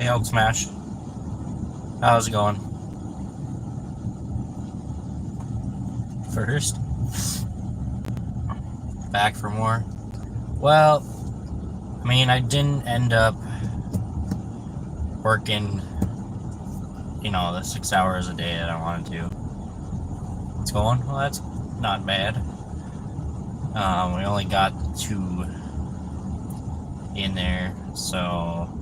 Hey, Hulk Smash. How's it going? First. Back for more. Well, I mean, I didn't end up working, the 6 hours a day that I wanted to. It's going? Well, that's not bad. We only got 2 in there, so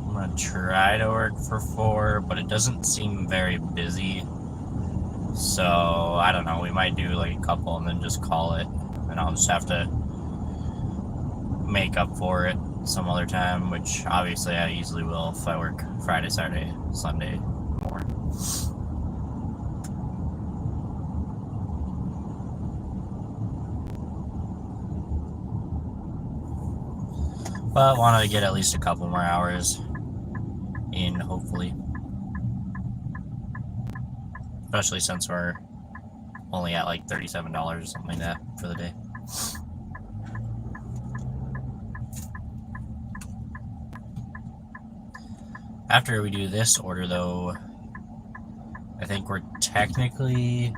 I'm gonna try to work for 4, but it doesn't seem very busy. So I don't know, we might do like a couple and then just call it, and I'll just have to make up for it some other time, which obviously I easily will if I work Friday, Saturday, Sunday more. But I wanted to get at least a couple more hours in, hopefully. Especially since we're only at like $37 or something like that for the day. After we do this order, though, I think we're technically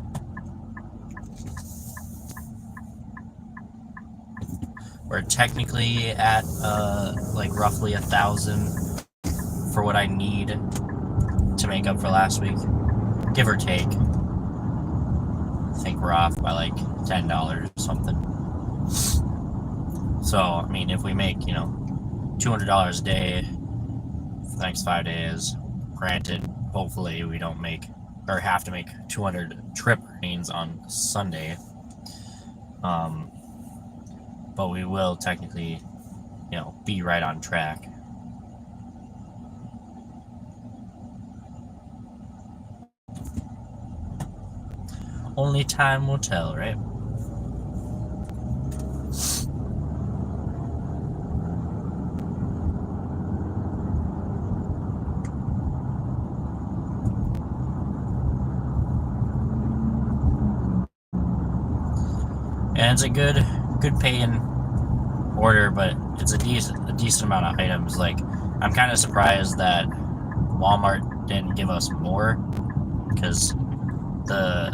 at like roughly 1,000 for what I need to make up for last week, give or take. I think we're off by like $10 or something. So I mean, if we make $200 a day for the next 5 days, granted, hopefully we don't make or have to make 200 trip earnings on Sunday. But we will technically, be right on track. Only time will tell, right? And it's a good paying order, but it's a decent amount of items. Like, I'm kind of surprised that Walmart didn't give us more, because the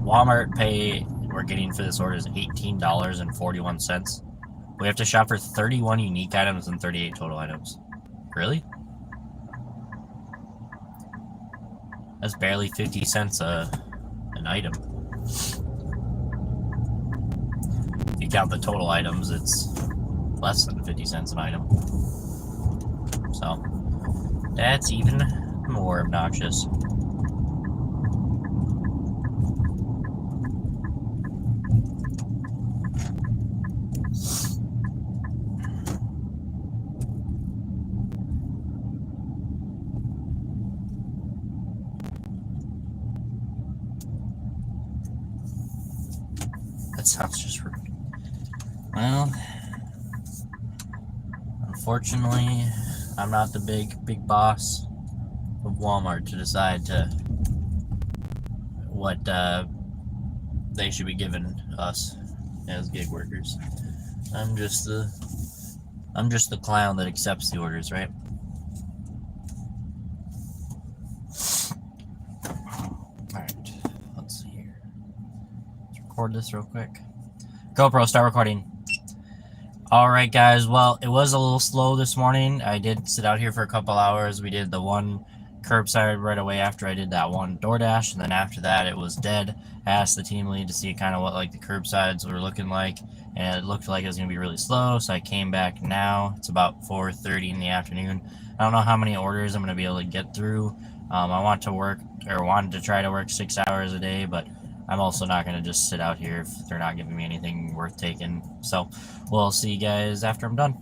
Walmart pay we're getting for this order is $18.41. We have to shop for 31 unique items and 38 total items. Really? That's barely 50 cents an item. If you count the total items, it's less than 50 cents an item. So that's even more obnoxious. That sounds just rude. Well, unfortunately, I'm not the big boss of Walmart to decide what they should be giving us as gig workers. I'm just the clown that accepts the orders, right? Alright, let's see here. Let's record this real quick. GoPro, start recording. Alright guys, well, it was a little slow this morning. I did sit out here for a couple hours. We did the one curbside right away after I did that one DoorDash, and then after that it was dead. I asked the team lead to see kind of what like the curbsides were looking like, and it looked like it was going to be really slow, so I came back now. It's about 4:30 in the afternoon. I don't know how many orders I'm going to be able to get through. I wanted to try to work 6 hours a day, but I'm also not going to just sit out here if they're not giving me anything worth taking. So we'll see you guys after I'm done.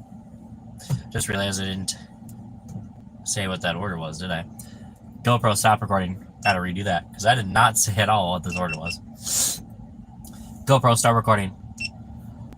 Just realized I didn't say what that order was, did I? GoPro, stop recording. Gotta redo that, because I did not say at all what this order was. GoPro, start recording.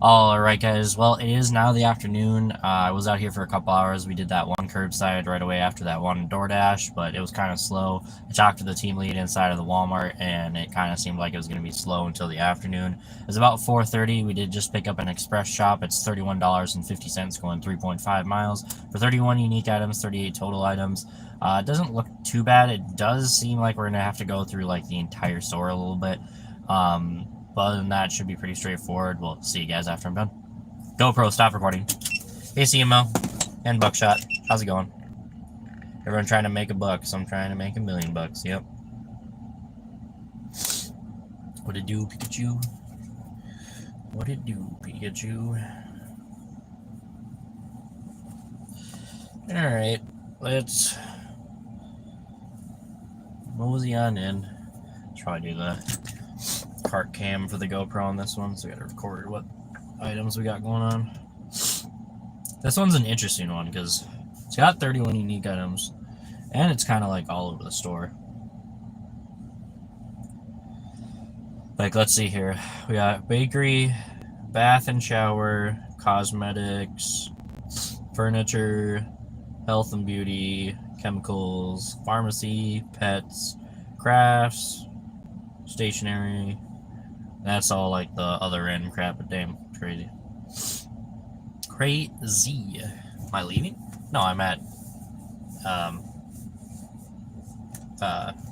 All right, guys. Well, it is now the afternoon. I was out here for a couple hours. We did that one curbside right away after that one DoorDash, but it was kind of slow. I talked to the team lead inside of the Walmart, and it kind of seemed like it was going to be slow until the afternoon. It was about 4:30. We did just pick up an express shop. It's $31.50 going 3.5 miles for 31 unique items, 38 total items. It doesn't look too bad. It does seem like we're going to have to go through like the entire store a little bit. But other than that, it should be pretty straightforward. We'll see you guys after I'm done. GoPro, stop recording. Hey, CMO and Buckshot. How's it going? Everyone trying to make a buck, so I'm trying to make $1 million. Yep. What it do, Pikachu? What it do, Pikachu? Alright, let's mosey on in. Try to do the cart cam for the GoPro on this one, so we gotta record what items we got going on. This one's an interesting one because it's got 31 unique items and it's kind of like all over the store. Like, let's see here. We got bakery, bath and shower, cosmetics, furniture, health and beauty, chemicals, pharmacy, pets, crafts, stationery. That's all like the other random crap, but damn, crazy. Crazy. Am I leaving? No, I'm at,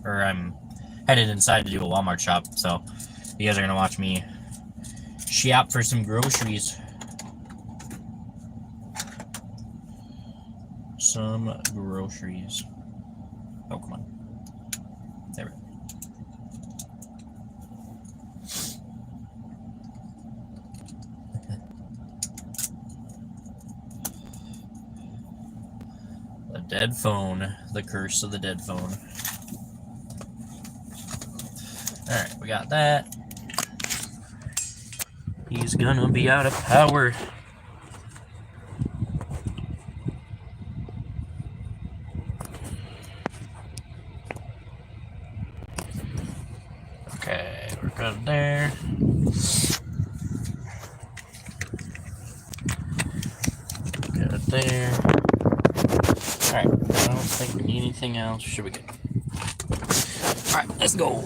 or I'm headed inside to do a Walmart shop, so you guys are gonna watch me shop for some groceries. Some groceries. Oh, come on. There we go. The dead phone. The curse of the dead phone. Alright, we got that. He's gonna be out of power. Okay, we're good there. Good there. Alright, I don't think we need anything else. Should we get? Alright, let's go.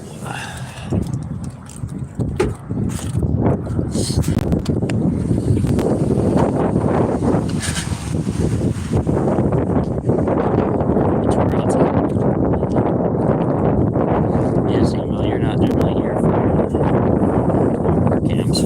Yes, well, you're not really here for cams.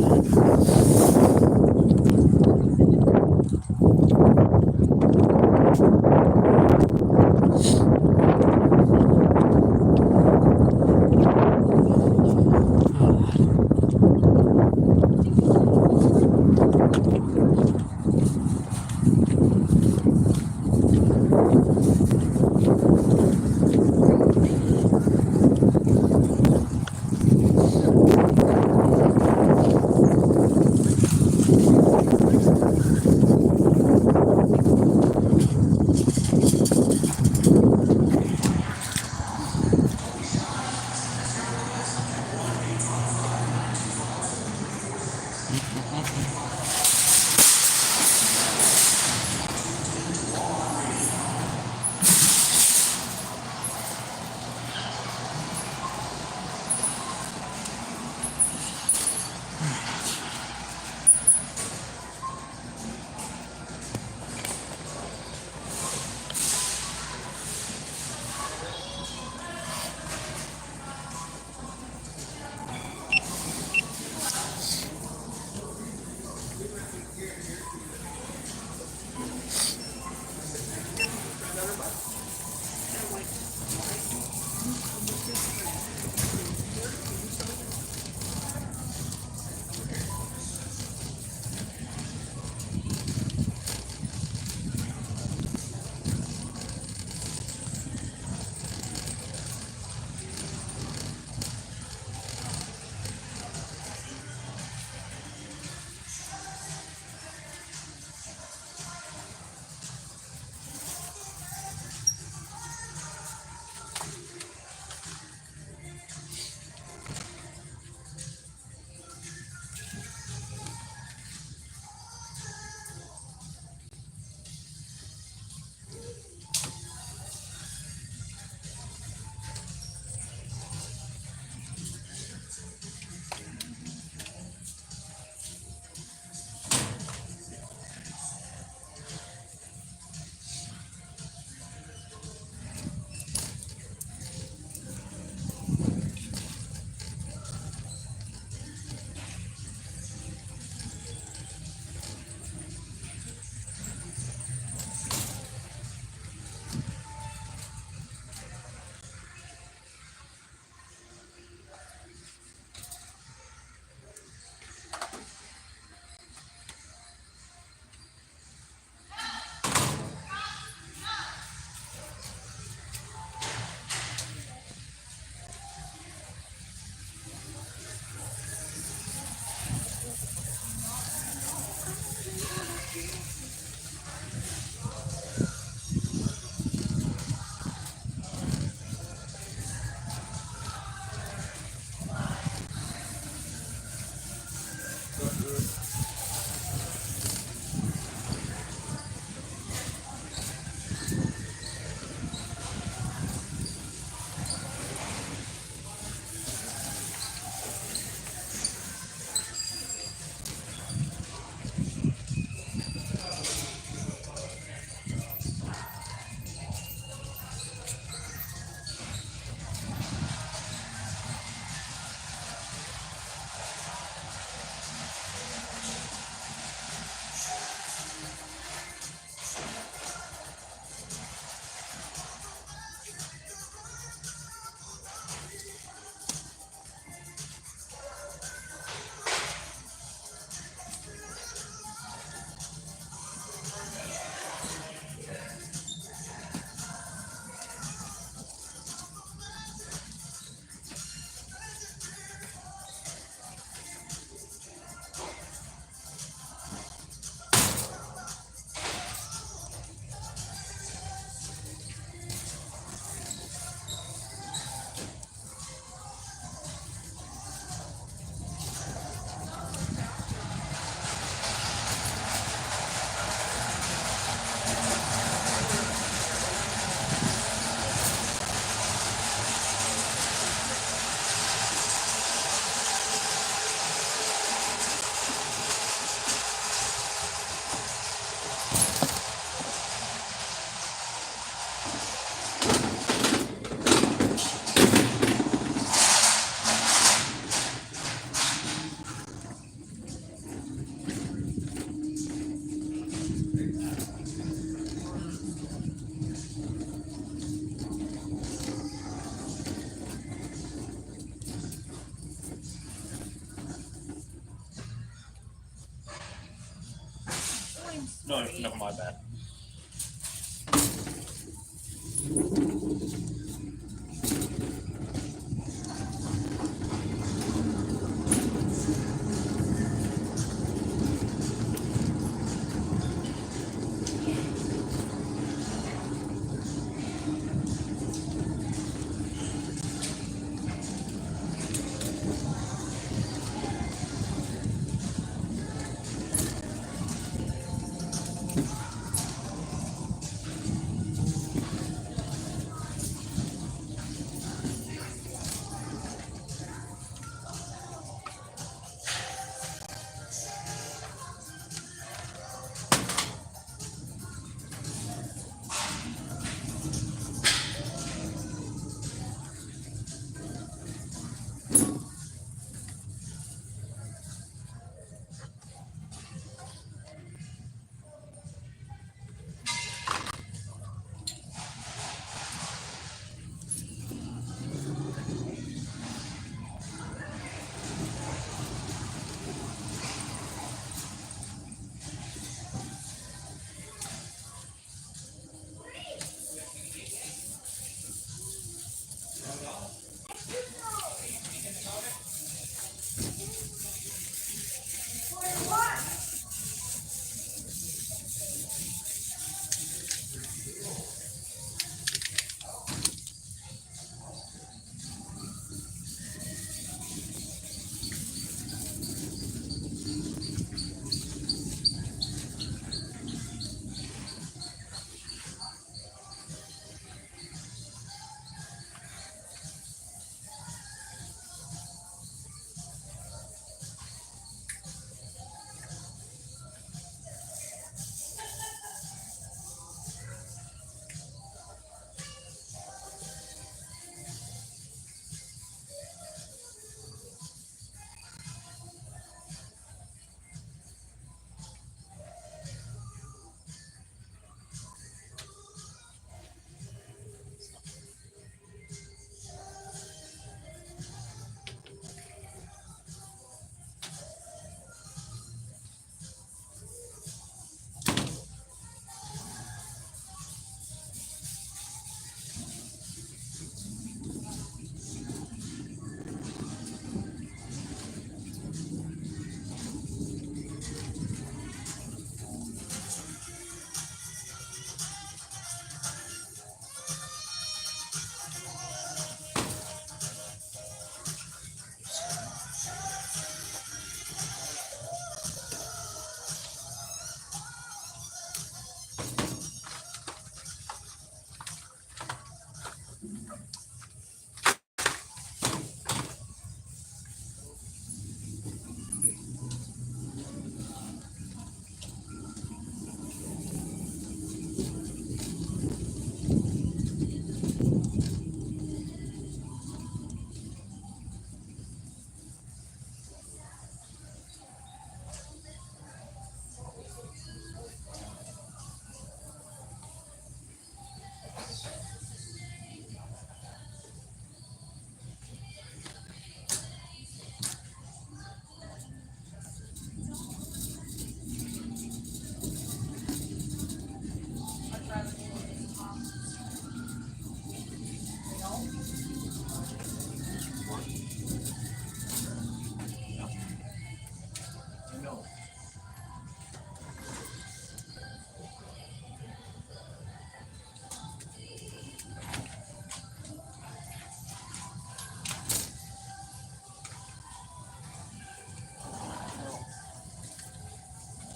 No, no, my bad.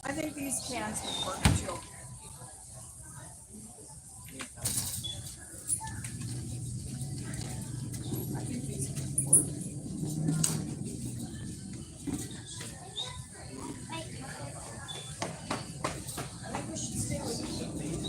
I think these cans will work too. I think these can work. I think we should stay with these.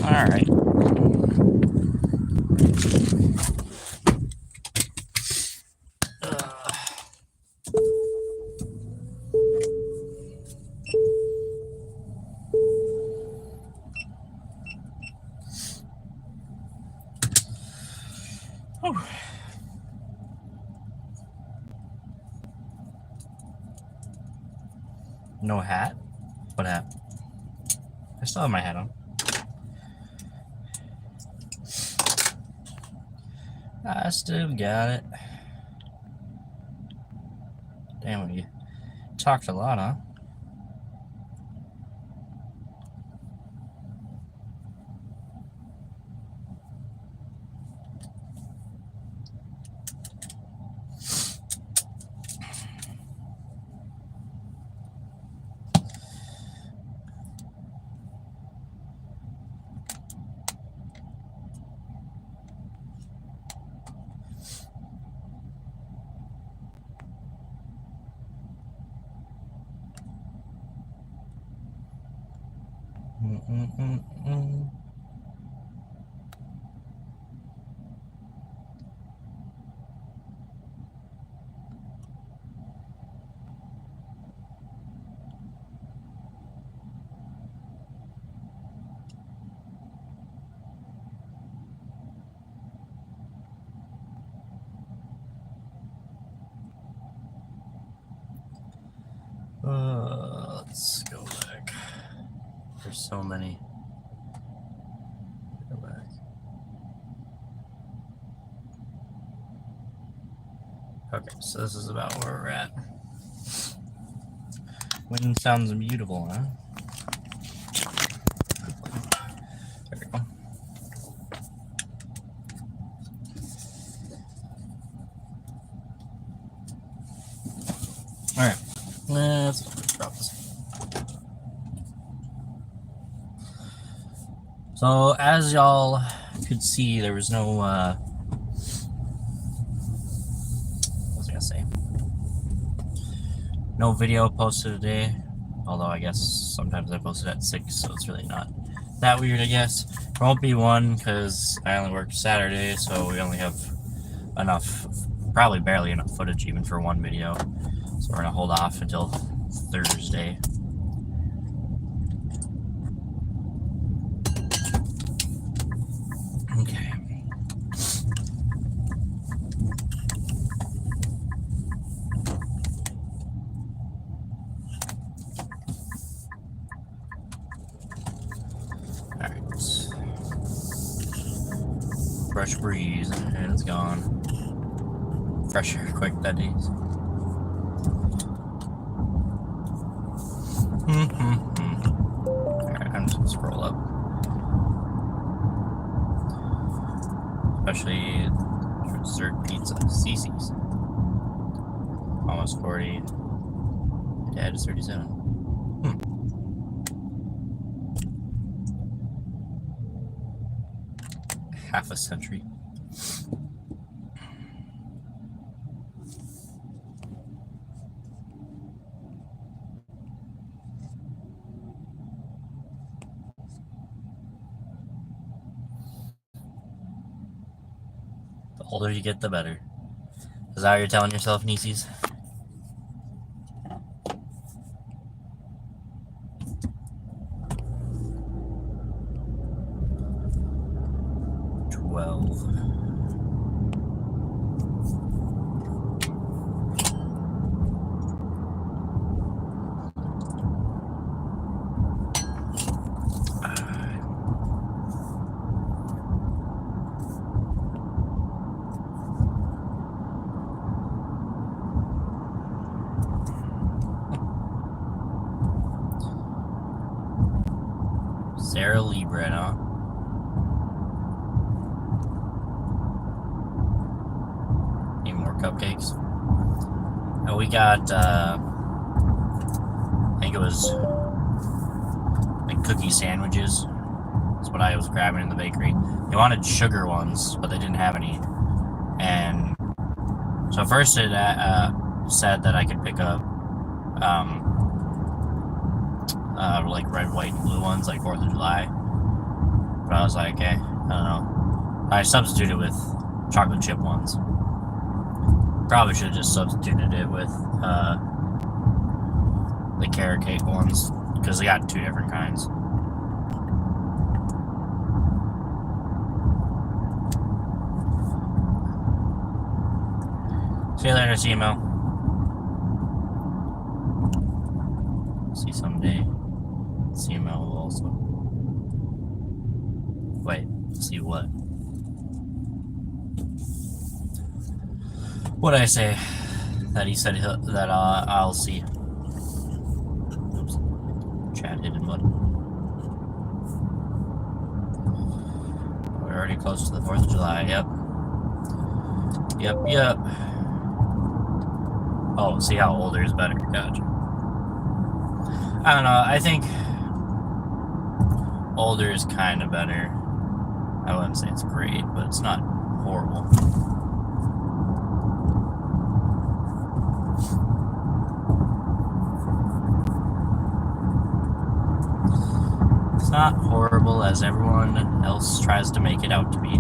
All right. Whew. No hat? What hat? I still have my hat on. I still got it. Damn, you talked a lot, huh? Mm-mm-mm-mm. Let's go back. There's so many. Go back. Okay, so this is about where we're at. Wind sounds beautiful, huh? There we go. Alright, let's drop this. So, as y'all could see, there was no, what was I gonna say? No video posted today, although I guess sometimes I post it at 6, so it's really not that weird, I guess. There won't be one because I only work Saturday, so we only have enough, probably barely enough footage even for one video. So we're gonna hold off until Thursday. Okay. Alright. Fresh breeze, and it's gone. Fresh air quick, that is. Alright, I'm just gonna scroll up. Especially dessert pizza, Cece's. Almost 40. Dad is 37. Half a century. The older you get, the better. Is that what you're telling yourself, Nieces? Sarah Lee bread, huh? Need more cupcakes? Oh, we got, I think it was like cookie sandwiches. That's what I was grabbing in the bakery. They wanted sugar ones, but they didn't have any. And so first it said that I could pick up like red, white, and blue ones, like 4th of July. But I was like, okay, I don't know. I substituted with chocolate chip ones. Probably should have just substituted it with the carrot cake ones, because they got 2 different kinds. See you later, CMO. See someday. CMO will also. Wait, see what? What did I say? That he said that I'll see. Oops. Chat hidden button. We're already close to the 4th of July. Yep. Oh, see how older is better. Gotcha. I don't know. I think older is kind of better. I wouldn't say it's great, but it's not horrible. It's not horrible as everyone else tries to make it out to be.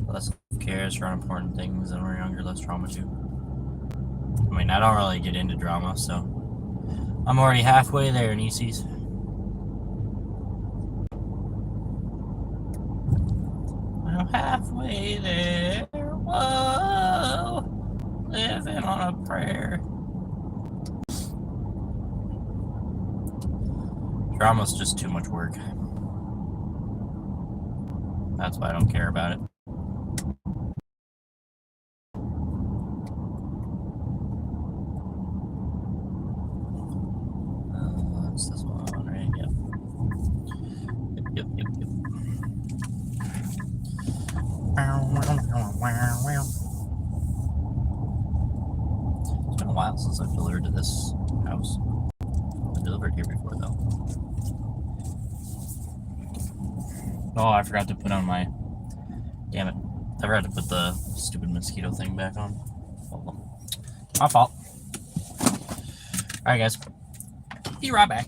Less cares for unimportant things, and when we're younger, less drama too. I mean, I don't really get into drama, so I'm already halfway there, Nieces. I'm halfway there. Whoa, living on a prayer. Drama's just too much work. That's why I don't care about it. That's this one, right? Yep. It's been a while since I've delivered to this house. I've delivered here before, though. Oh, I forgot to put on my... Damn it. I forgot to put the stupid mosquito thing back on. My fault. Alright, guys. Be right back.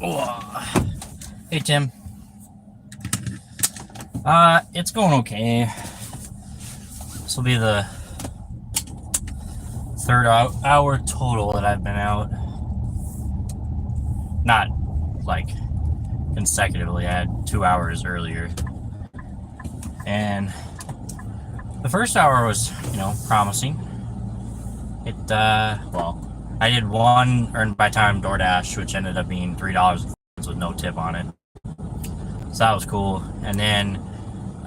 Oh. Hey, Tim. It's going okay. This will be the third hour total that I've been out. Not like consecutively. I had 2 hours earlier. And the first hour was, promising. Well, I did one earned by time DoorDash, which ended up being $3 with no tip on it. So that was cool. And then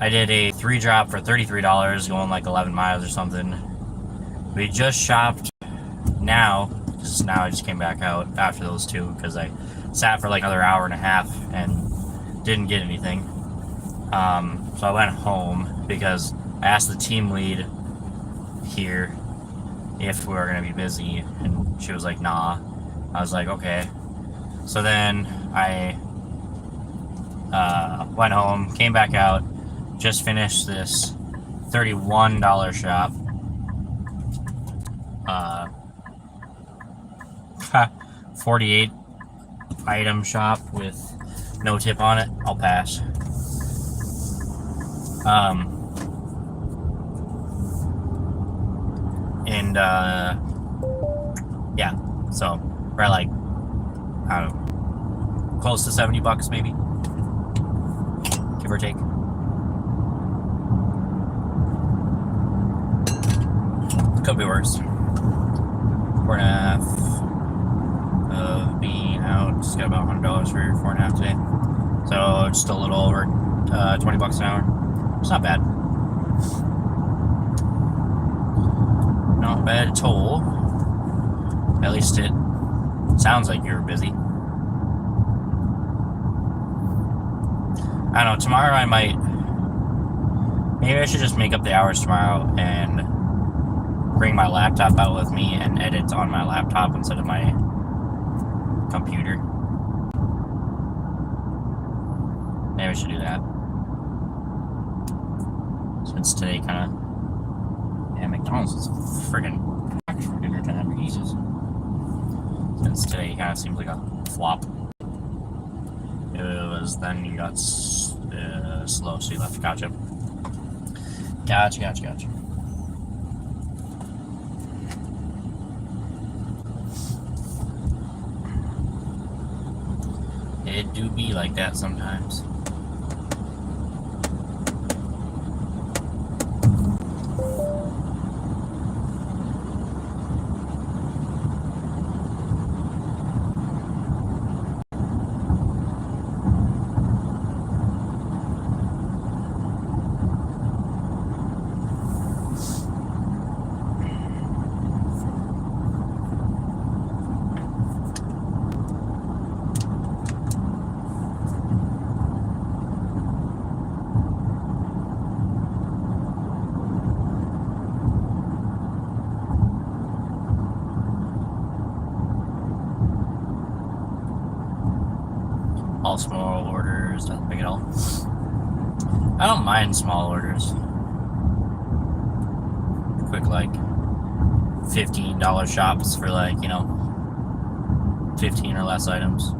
I did a 3 drop for $33, going like 11 miles or something. We just shopped now, because now I just came back out after those two, because I sat for like another hour and a half and didn't get anything. So I went home because I asked the team lead here if we were going to be busy, and she was like, nah. I was like, okay. So then I went home, came back out, just finished this $31 shop. 48 item shop with no tip on it. I'll pass. Yeah, so we're like, I don't know, close to $70 maybe, give or take. Could be worse. 4.5 of being out. Just got about $100 for 4.5 today. So just a little over $20 an hour. It's not bad. Not bad at all. At least it sounds like you're busy. I don't know, tomorrow I might... Maybe I should just make up the hours tomorrow and bring my laptop out with me and edit on my laptop instead of my computer. Maybe I should do that. Since today kind of... Yeah, McDonald's is friggin' packed for dinner time. Jesus. Since today kind of seems like a flop. It was then you got slow, so you left. Gotcha. Gotcha. It do be like that sometimes. All small orders, nothing big at all. I don't mind small orders. Quick, like, $15 shops for, like, 15 or less items.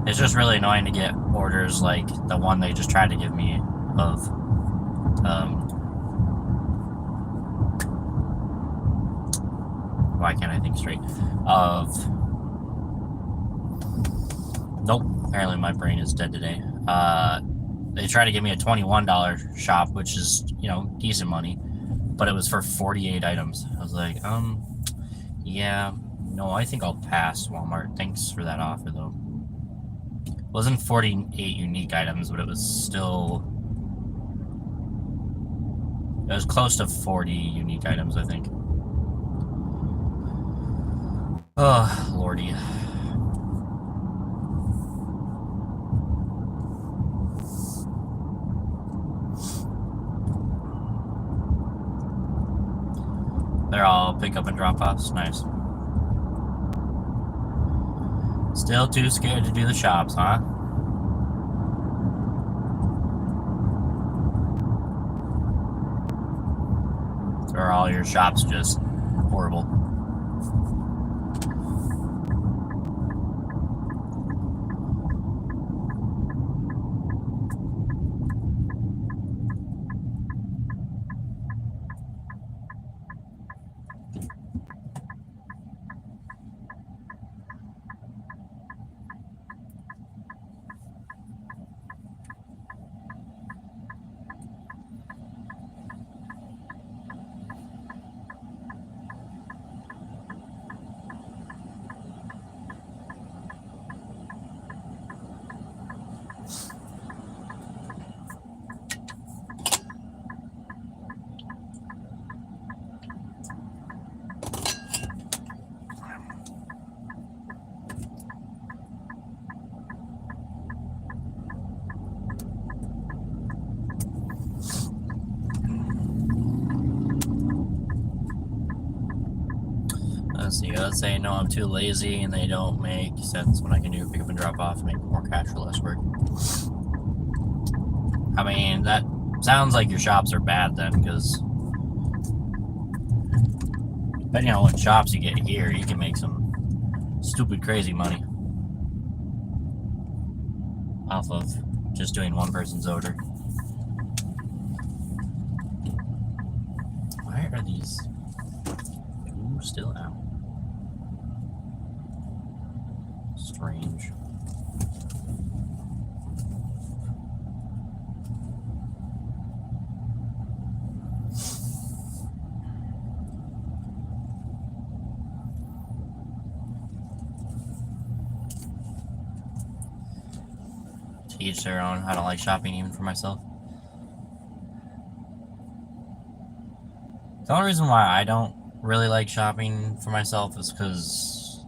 It's just really annoying to get orders like the one they just tried to give me of, why can't I think straight? Nope, apparently my brain is dead today. They tried to give me a $21 shop, which is, decent money, but it was for 48 items. I was like, yeah, no, I think I'll pass, Walmart. Thanks for that offer, though. It wasn't 48 unique items, but it was still... It was close to 40 unique items, I think. Oh, lordy. They're all pick up and drop offs. Nice. Still too scared to do the shops, huh? Or are all your shops just horrible? that say no, I'm too lazy and they don't make sense when I can do pick up and drop off and make more cash for less work. I mean, that sounds like your shops are bad then, because depending on what shops you get here, you can make some stupid crazy money off of just doing one person's order. Why are these two still out? Strange. To each their own. I don't like shopping even for myself. The only reason why I don't really like shopping for myself is because,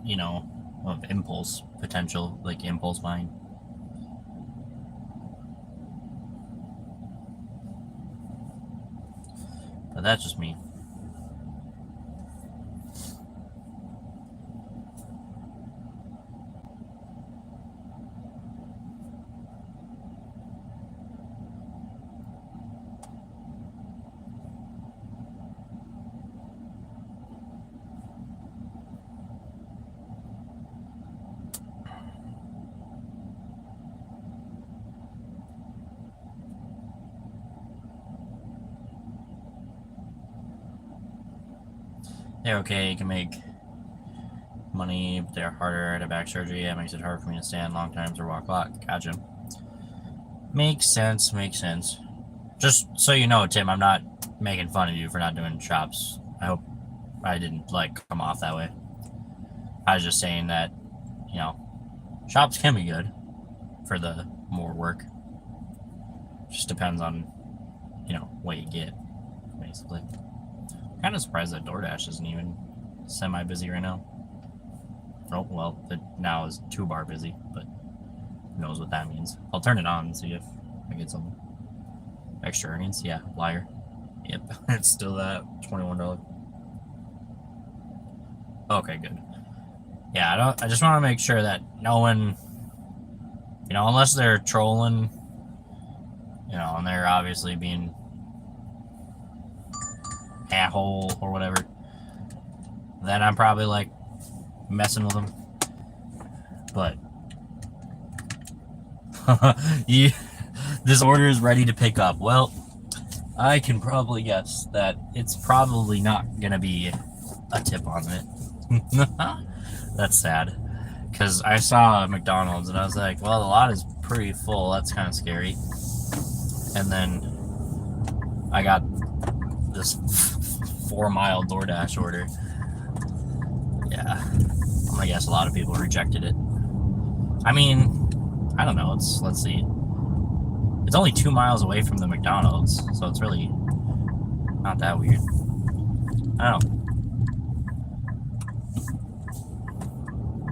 you know, of impulse potential, like impulse buying. But that's just me. They're okay, you can make money, but they're harder at a back surgery. Yeah, it makes it hard for me to stand long times or walk a lot. Gotcha. Makes sense, makes sense. Just so you know, Tim, I'm not making fun of you for not doing shops. I hope I didn't, like, come off that way. I was just saying that, you know, shops can be good for the more work. Just depends on, you know, what you get, basically. Kind of surprised that DoorDash isn't even semi-busy right now. Oh, well, it now is 2-bar busy, but who knows what that means. I'll turn it on and see if I get some extra earnings. Yeah, liar. Yep, it's still that $21. Okay, good. Yeah, I just want to make sure that no one, you know, unless they're trolling, you know, and they're obviously being a-hole or whatever, then I'm probably like messing with them. But this order is ready to pick up. Well, I can probably guess that it's probably not gonna be a tip on it. That's sad, because I saw McDonald's and I was like, well, the lot is pretty full. That's kind of scary. And then I got this 4-mile DoorDash order. Yeah, I'm gonna guess a lot of people rejected it. I mean, I don't know. Let's see. It's only 2 miles away from the McDonald's, so it's really not that weird. I don't know.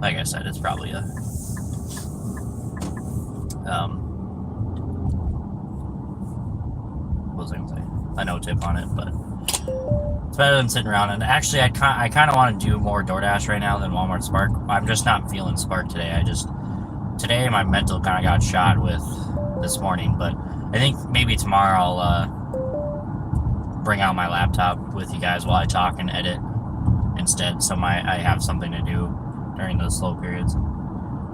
Like I said, it's probably a what was I gonna say? A no tip on it, but it's better than sitting around. And actually, I kind of want to do more DoorDash right now than Walmart Spark. I'm just not feeling Spark today. Today my mental kind of got shot with this morning, but I think maybe tomorrow I'll bring out my laptop with you guys while I talk and edit instead, so I have something to do during those slow periods.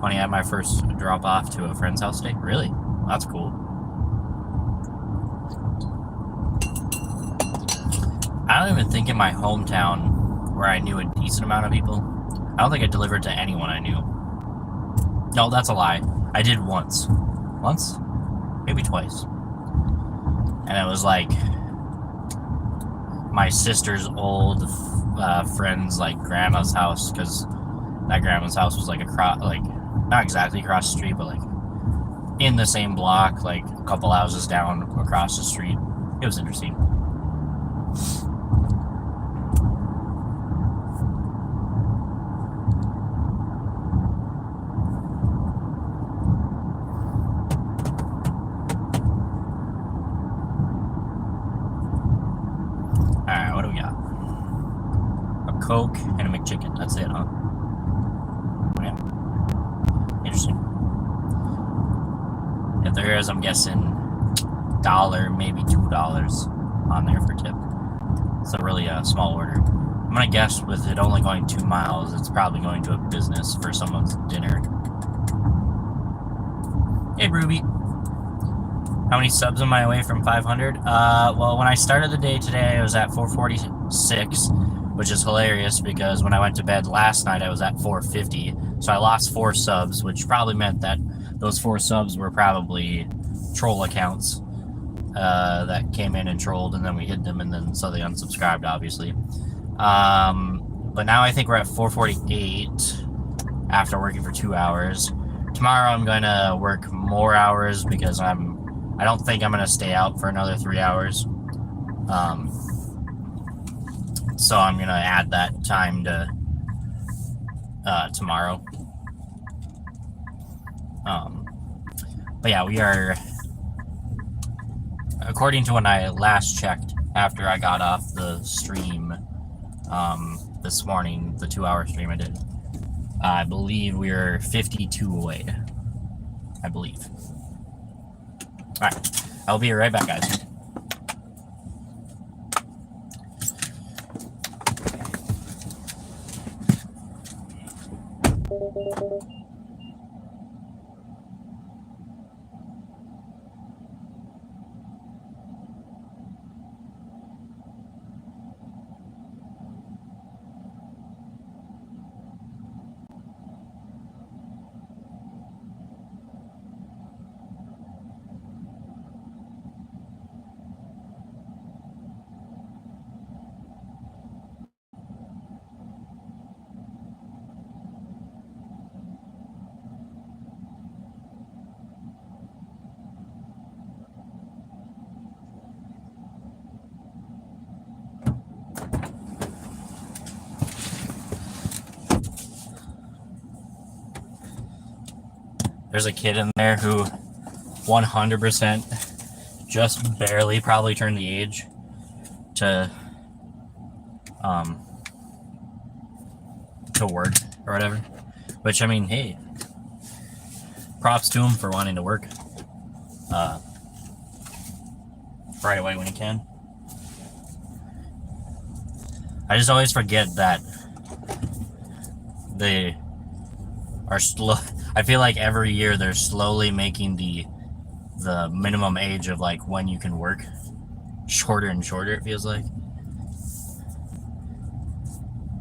Funny, I had my first drop off to a friend's house today. Really? That's cool. I don't even think in my hometown, where I knew a decent amount of people, I don't think I delivered to anyone I knew. No, that's a lie. I did once. Once? Maybe twice. And it was like my sister's old friend's like grandma's house, because that grandma's house was like across, like not exactly across the street, but like in the same block, like a couple houses down across the street. It was interesting. Coke, and a McChicken. That's it, huh? Yeah. Interesting. If there is, I'm guessing $1, maybe $2 on there for tip. It's a really small order. I'm gonna guess with it only going 2 miles, it's probably going to a business for someone's dinner. Hey, Ruby. How many subs am I away from 500? Well, when I started the day today, I was at 446, which is hilarious because when I went to bed last night, I was at 450. So I lost 4 subs, which probably meant that those 4 subs were probably troll accounts that came in and trolled, and then we hid them, and then so they unsubscribed, obviously. But now I think we're at 448 after working for 2 hours. Tomorrow I'm going to work more hours because I don't think I'm going to stay out for another 3 hours. So I'm going to add that time to tomorrow. But yeah, we are, according to when I last checked after I got off the stream this morning, the 2-hour stream I did, I believe we're 52 away. I believe. Alright, I'll be right back, guys. There's a kid in there who 100% just barely probably turned the age to work or whatever. Which, I mean, hey, props to him for wanting to work right away when he can. I just always forget that they are slow. I feel like every year they're slowly making the minimum age of like when you can work shorter and shorter, it feels like.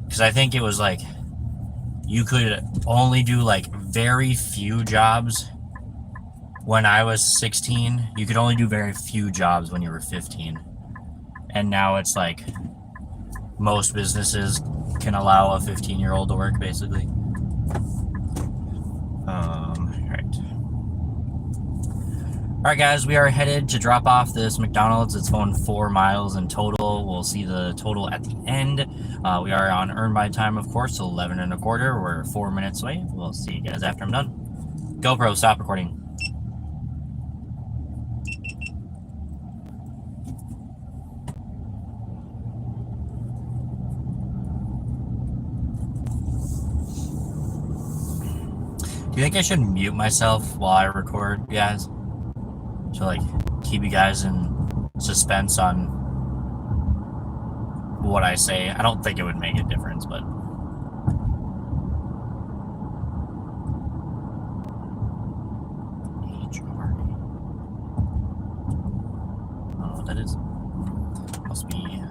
Because I think it was like you could only do like very few jobs when I was 16. You could only do very few jobs when you were 15. And now it's like most businesses can allow a 15-year-old to work, basically. Alright guys, we are headed to drop off this McDonald's. It's going 4 miles in total. We'll see the total at the end. We are on earn by time, of course, 11 1/4. We're 4 minutes away. We'll see you guys after I'm done. GoPro, stop recording. Do you think I should mute myself while I record, guys? To like keep you guys in suspense on what I say. I don't think it would make a difference, but HR. I don't know what that is. Must be.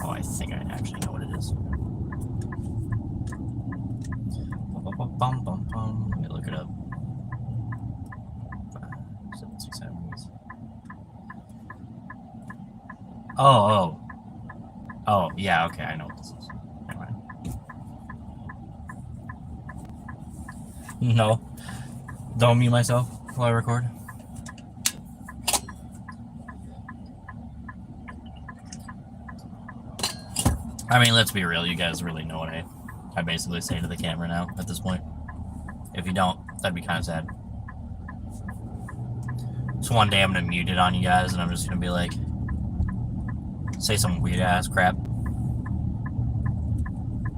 Oh, I think I actually know what it is. Let me look it up. 7, 6, 7, 8. Oh, yeah, okay, I know what this is. Never mind. No. Don't mute myself while I record. I mean, let's be real, you guys really know what I basically say to the camera now at this point. If you don't, that'd be kind of sad. So one day I'm gonna mute it on you guys and I'm just gonna be like, say some weird ass crap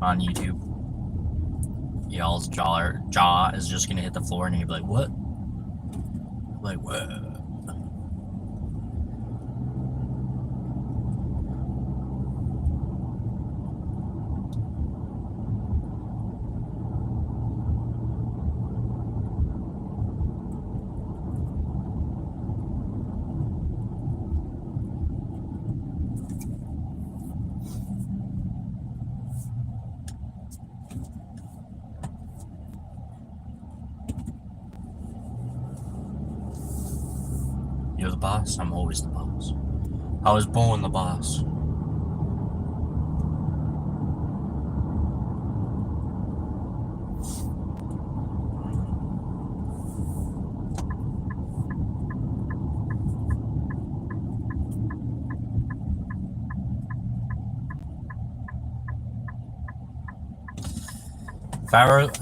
on YouTube, y'all's jaw is just gonna hit the floor and you'll be like, what? Like, what? You're the boss? I'm always the boss. I was born the boss.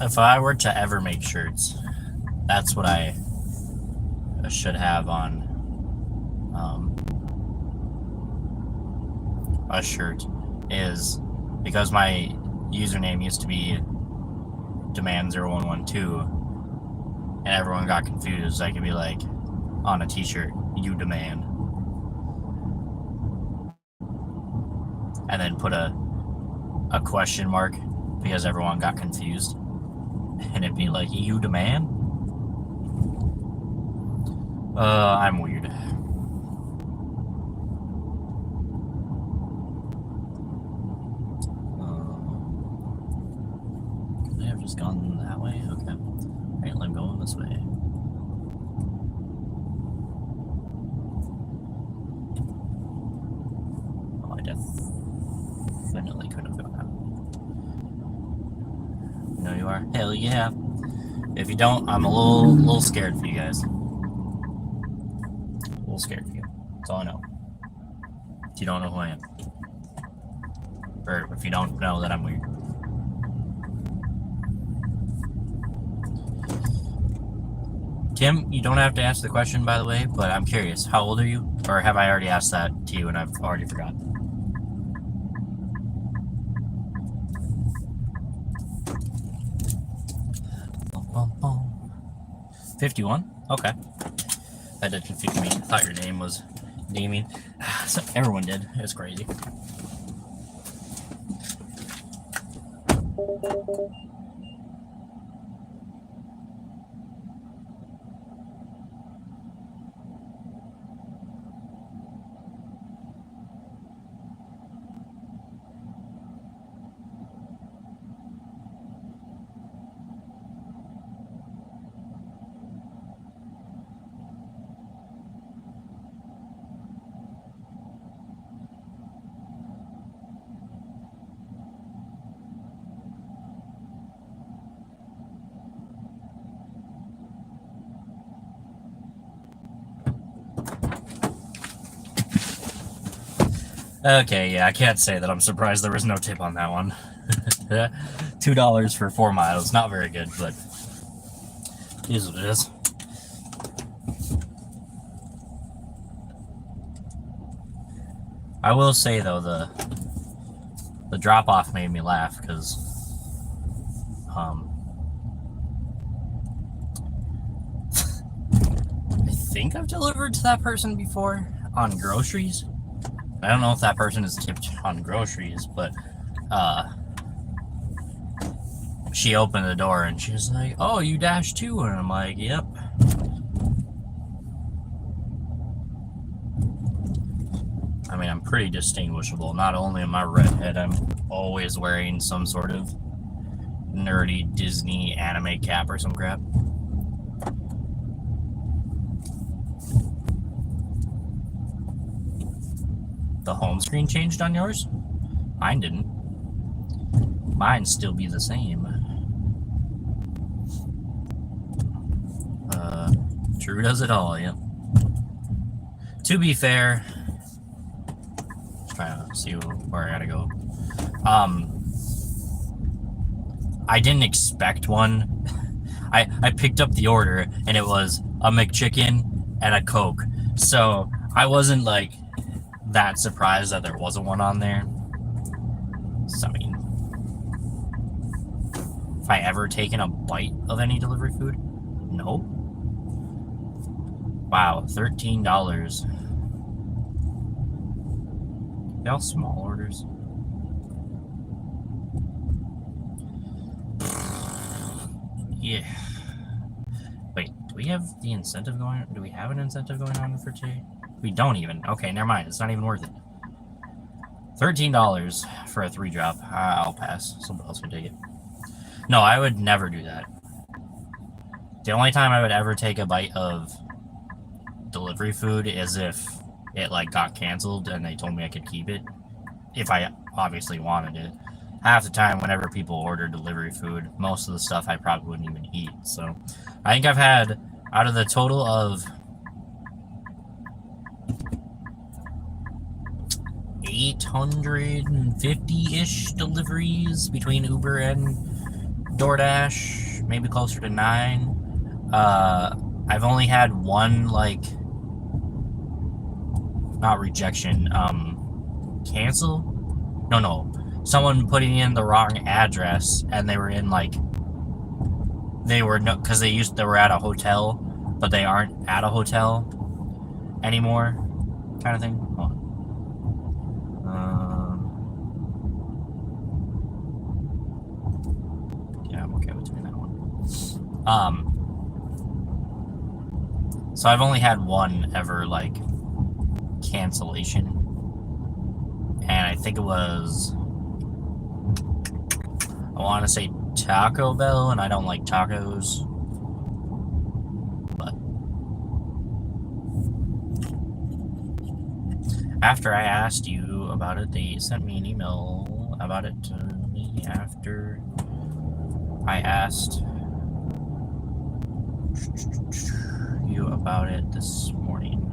If I were to ever make shirts, that's what I should have on a shirt, is because my username used to be demand0112 and everyone got confused. I could be like, on a t-shirt, you demand, and then put a question mark because everyone got confused, and it'd be like, you demand. I'm weird. Could I have just gone that way? Okay. Apparently I'm going this way. Oh, I definitely could have gone that way. You know you are? Hell yeah. If you don't, I'm a little scared for you guys. Scared for you. That's all I know. If you don't know who I am, or if you don't know that I'm weird. Tim, you don't have to answer the question, by the way, but I'm curious. How old are you? Or have I already asked that to you and I've already forgotten? Bum, bum, bum. 51? Okay. That did confuse me. I thought your name was Damien. So everyone did. It was crazy. Okay, yeah, I can't say that I'm surprised there was no tip on that one. $2 for 4 miles. Not very good, but it is what it is. I will say, though, the drop-off made me laugh, because I think I've delivered to that person before on groceries. I don't know if that person is tipped on groceries, but she opened the door and she was like, "Oh, you dash too?" And I'm like, "Yep." I mean, I'm pretty distinguishable. Not only am I redhead, I'm always wearing some sort of nerdy Disney anime cap or some crap. The home screen changed on yours? Mine didn't. Mine still be the same. True does it all, yep. To be fair, just trying to see where I gotta go. I didn't expect one. I picked up the order and it was a McChicken and a Coke. So I wasn't like that surprised that there wasn't one on there. So, I mean, if I ever taken a bite of any delivery food? No. Wow, $13. They all small orders. Yeah. Wait, do we have the incentive going? Do we have an incentive going on for today? We don't even. Okay, never mind. It's not even worth it. $13 for a 3-drop. I'll pass. Someone else can take it. No, I would never do that. The only time I would ever take a bite of delivery food is if it like got canceled and they told me I could keep it. If I obviously wanted it. Half the time, whenever people order delivery food, most of the stuff I probably wouldn't even eat. So, I think I've had, out of the total of 850-ish deliveries between Uber and DoorDash, maybe closer to 9, I've only had one, like, not rejection, cancel? No. Someone putting in the wrong address, and they were in, like, they were, no, because they were at a hotel, but they aren't at a hotel anymore, kind of thing. Hold on. Yeah, I'm okay with doing that one. So I've only had one ever, like, cancellation, and I think it was, I want to say Taco Bell, and I don't like tacos, but after I asked you about it, they sent me an email about it to me after I asked you about it this morning.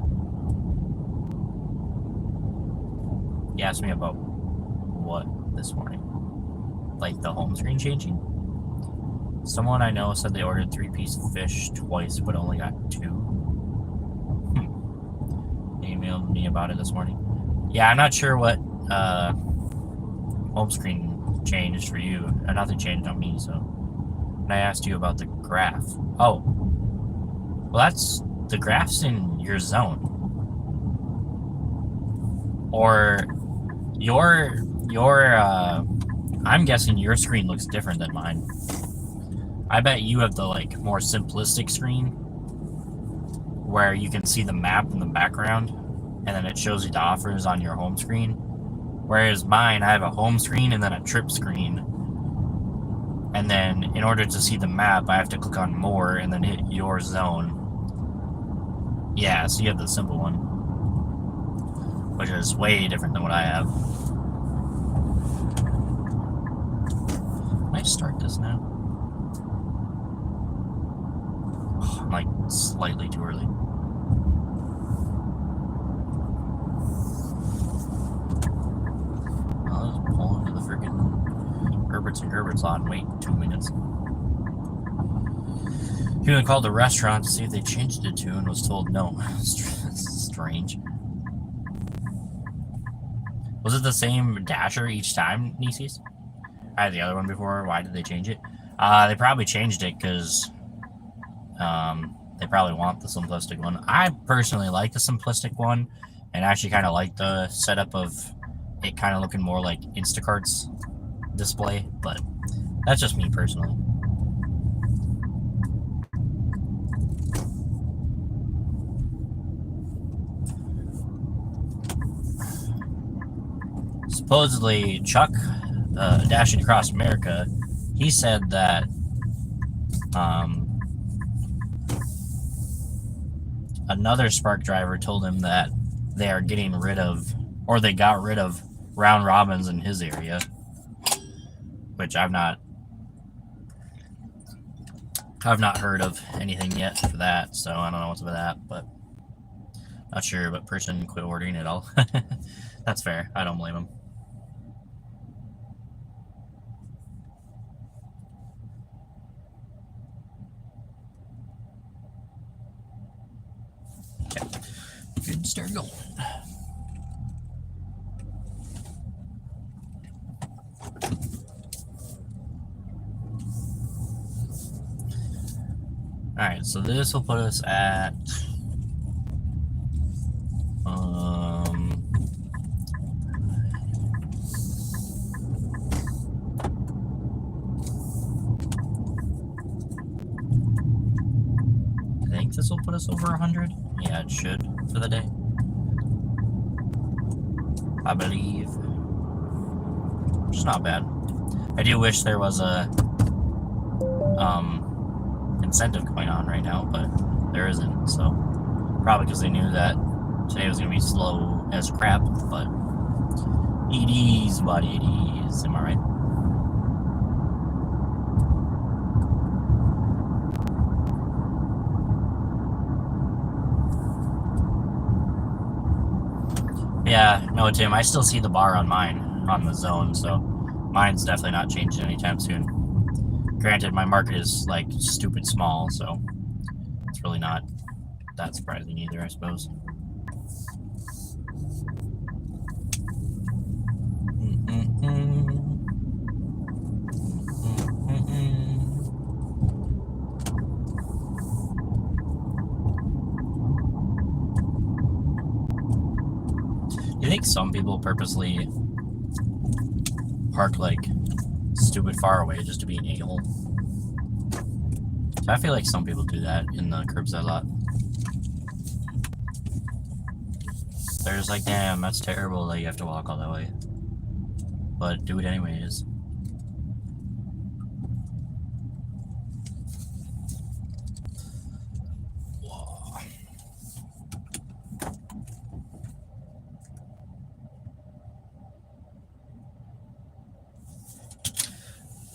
You asked me about what this morning? Like the home screen changing? Someone I know said they ordered 3-piece fish twice, but only got 2. They emailed me about it this morning. Yeah, I'm not sure what home screen changed for you. Nothing changed on me, so. And I asked you about the graph. Oh. Well, that's, the graph's in your zone. Or your I'm guessing your screen looks different than mine. I bet you have the, like, more simplistic screen where you can see the map in the background and then it shows you the offers on your home screen. Whereas mine, I have a home screen and then a trip screen. And then in order to see the map, I have to click on more and then hit your zone. Yeah, so you have the simple one, which is way different than what I have. Can I start this now? Oh, I'm like slightly too early. I'll just pull into the freaking Herberts and Gerberts lot and wait 2 minutes. He even called the restaurant to see if they changed it to and was told no. It's strange. Was it the same dasher each time, Nieces? I had the other one before. Why did they change it? They probably changed it because they probably want the simplistic one. I personally like the simplistic one and actually kind of like the setup of it kind of looking more like Instacart's display, but that's just me personally. Supposedly, Chuck, Dashing Across America, he said that another Spark driver told him that they are getting rid of, or they got rid of, round robins in his area, which I've not heard of anything yet for that, so I don't know what's with that, but not sure, but person quit ordering it all. That's fair. I don't blame him. Okay. Good, start going. Alright, so this will put us at I think this will put us over 100. Yeah, it should for the day. I believe. Which is not bad. I do wish there was a incentive going on right now, but there isn't, so probably because they knew that today was gonna be slow as crap, but it is what it is, am I right? Yeah, no, Tim, I still see the bar on mine, on the zone, so mine's definitely not changing anytime soon. Granted, my market is, like, stupid small, so it's really not that surprising either, I suppose. You think some people purposely park like stupid far away just to be an a-hole? I feel like some people do that in the curbside lot. They're just like, damn, that's terrible that you have to walk all that way. But do it anyways.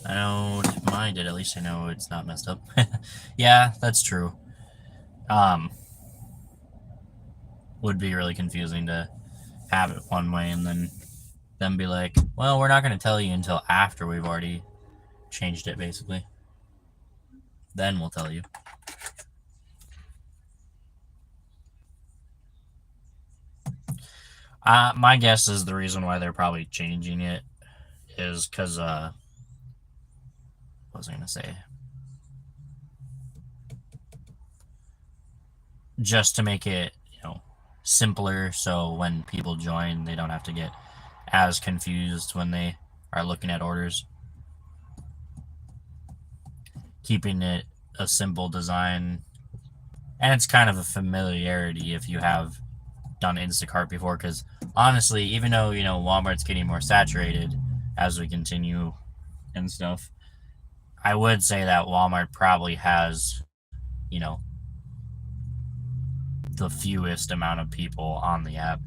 I know mine did, at least I know it's not messed up. Yeah, that's true. Would be really confusing to have it one way and then be like, well, we're not going to tell you until after we've already changed it, basically. Then we'll tell you. My guess is the reason why they're probably changing it is because, what was I going to say? Just to make it, simpler, so when people join, they don't have to get as confused when they are looking at orders. Keeping it a simple design, and it's kind of a familiarity if you have done Instacart before, because honestly, even though Walmart's getting more saturated as we continue and stuff, I would say that Walmart probably has the fewest amount of people on the app.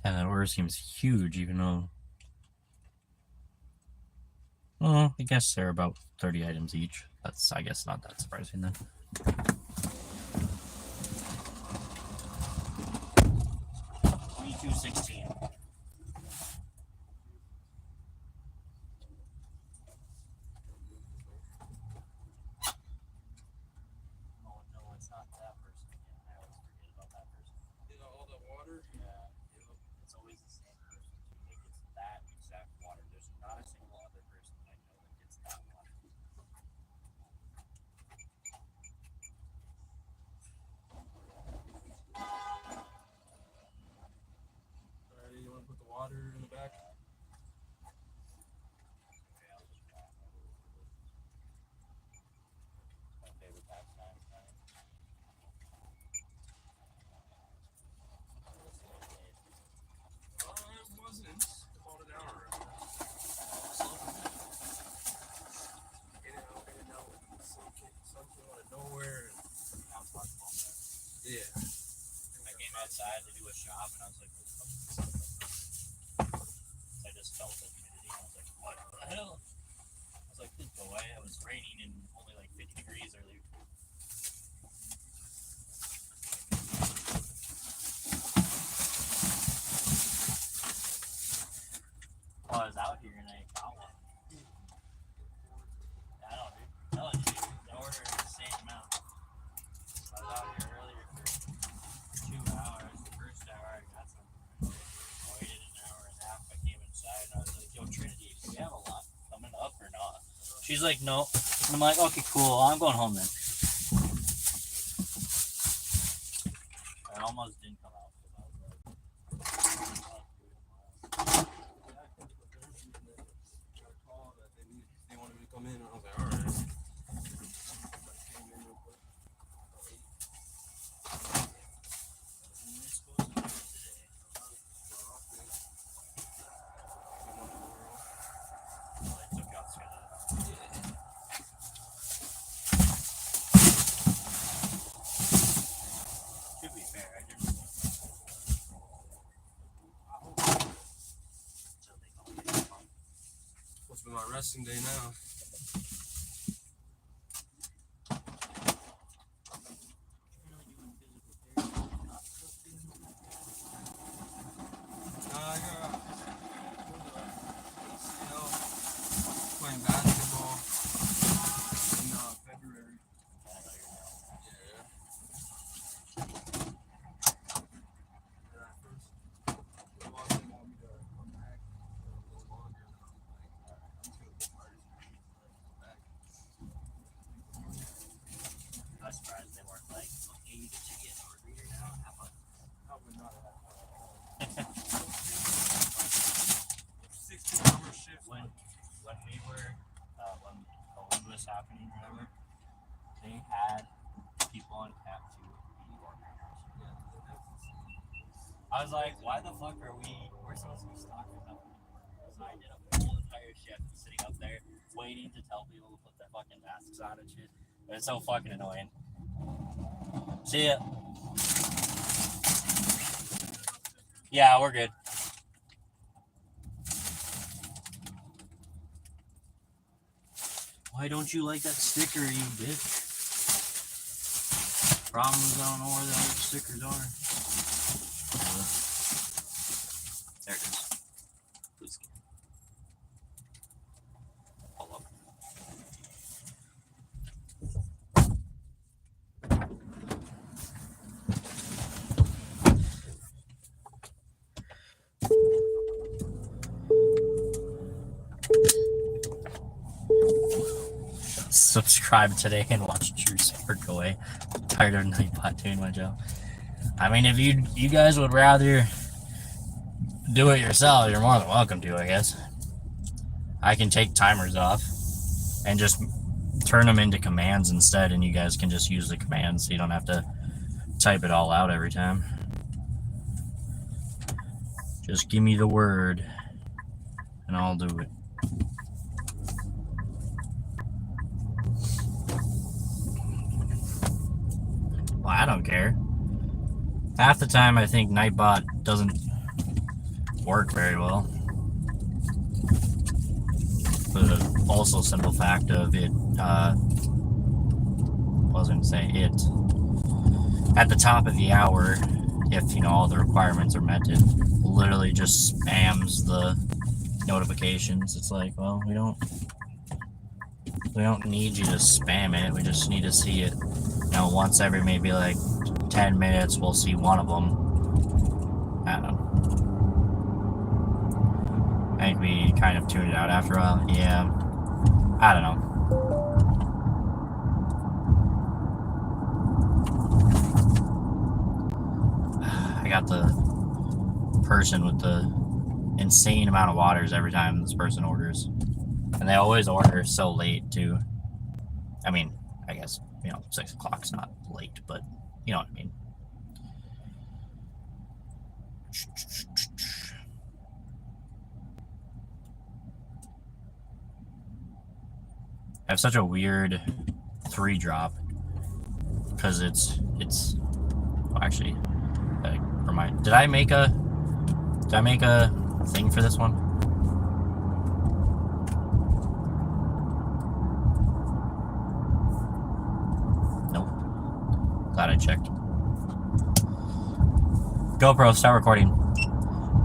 And that order seems huge, even though, well, I guess they're about 30 items each. That's, I guess, not that surprising then. $22.16. Oh no, it's not that person again. I always forget about that person. All the water? Yeah, it's always the same person. It gets that exact water. There's not a single other person that I know that gets that water. inside to do a shop, and I was like, what the fuck is this? I just felt the humidity, and I was like, what the hell? I was like, go away. It was raining and only like 50 degrees earlier. Well, I was out here and I got one. I don't know, dude. I'm telling you, dude. The order is the same amount. I was out here earlier for 2 hours. The first hour I got something. I waited an hour and a half. I came inside and I was like, yo, Trinity, do we have a lot coming up or not? She's like, no. And I'm like, okay, cool. I'm going home then. I almost didn't come out because I was like, They wanted me to come in, and I was like, all right. to be fair, I didn't. Supposed to be my resting day now. I got ACL playing basketball in February. Yeah. And I first walked in, wanted me to come back for a little longer, and I'm like, alright, I'm just gonna get my back. I was surprised they weren't like, okay, you get to get a reader now. How about I would not have had that at all. 16-hour shifts. when we were when COVID was happening, remember? They had people on tap to be organizers. Yeah, that's insane. I was like, why the fuck are we're supposed to be stocking up? So I did a whole entire shift sitting up there waiting to tell people to put their fucking masks on and shit. But it's so fucking annoying. See ya. Yeah, we're good. Why don't you like that sticker, you bitch? Problems, I don't know where the other stickers are. There it is. Please. Pull up. Subscribe today and watch True Sport go away. I'm tired of Nightbot doing my job. I mean, if you guys would rather do it yourself, you're more than welcome to, I guess. I can take timers off and just turn them into commands instead, and you guys can just use the commands so you don't have to type it all out every time. Just give me the word and I'll do it. Well, I don't care. Half the time I think Nightbot doesn't work very well. For the also simple fact of it, I was going to say it, at the top of the hour, if, you know, all the requirements are met, it literally just spams the notifications. It's like, well, we don't need you to spam it. We just need to see it. You know, once every maybe like 10 minutes, we'll see one of them. I don't know. I think we kind of tuned it out after a while. Yeah. I don't know. I got the person with the insane amount of waters every time this person orders. And they always order so late, too. I mean, I guess, you know, 6 o'clock's not late, but you know what I mean. I have such a weird 3-drop because it's well, actually, never mind. Did I make a thing for this one? Nope. Glad I checked. GoPro, start recording.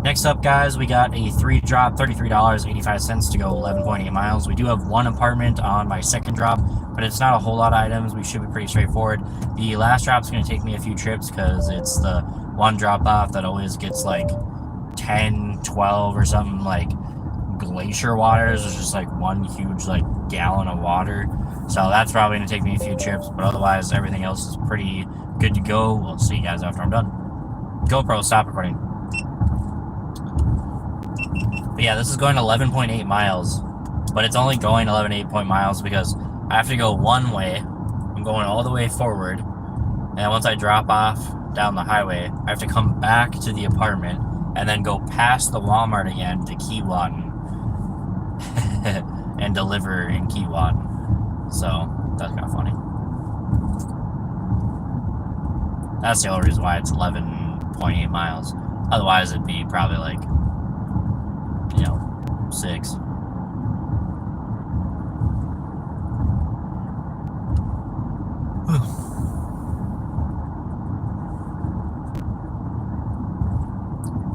Next up, guys, we got a 3-drop, $33.85 to go 11.8 miles. We do have one apartment on my second drop, but it's not a whole lot of items. We should be pretty straightforward. The last drop's going to take me a few trips because it's the one drop off that always gets like 10, 12 or something, like glacier waters. It's just like one huge like gallon of water. So that's probably going to take me a few trips, but otherwise everything else is pretty good to go. We'll see you guys after I'm done. GoPro, stop recording. But yeah, this is going 11.8 miles, but it's only going 11.8 miles because I have to go one way. I'm going all the way forward, and once I drop off down the highway, I have to come back to the apartment and then go past the Walmart again to Keewatin and deliver in Keewatin. So that's kind of funny. That's the only reason why it's 11.8 miles. Otherwise, it'd be probably like, 6.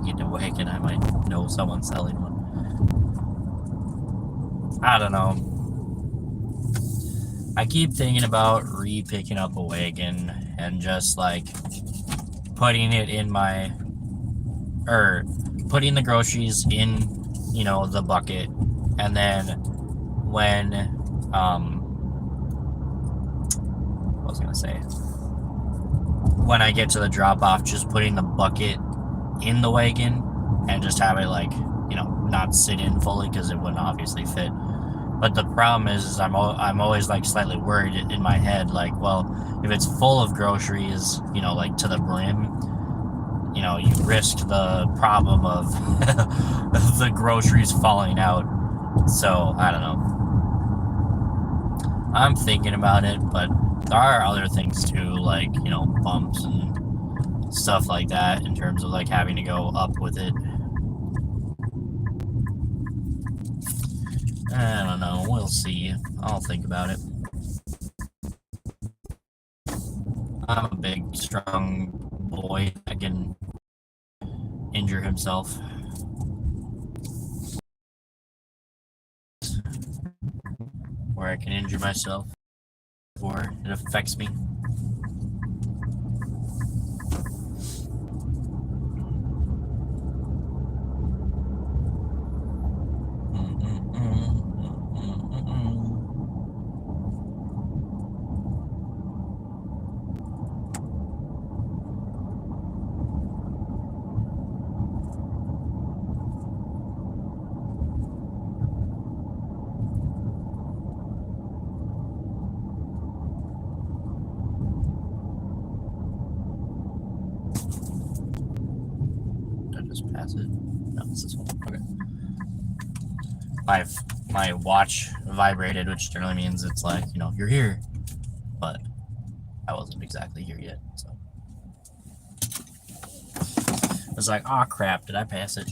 Get awake and I might know someone's selling one. I don't know. I keep thinking about picking up a wagon and just like putting it in my, putting the groceries in, the bucket, and then when, what was I gonna say? When I get to the drop off, just putting the bucket in the wagon and just have it like, not sit in fully because it wouldn't obviously fit. But the problem is I'm always like slightly worried in my head, like, well, if it's full of groceries, like to the brim, you risk the problem of the groceries falling out. So, I don't know. I'm thinking about it, but there are other things too, like, bumps and stuff like that in terms of like having to go up with it. I don't know. We'll see. I'll think about it. I'm a big, strong boy that can injure himself. Or I can injure myself before it affects me. Pass it. No, it's this one. Okay. My watch vibrated, which generally means it's like, you're here. But I wasn't exactly here yet, so. I was like, oh crap, did I pass it?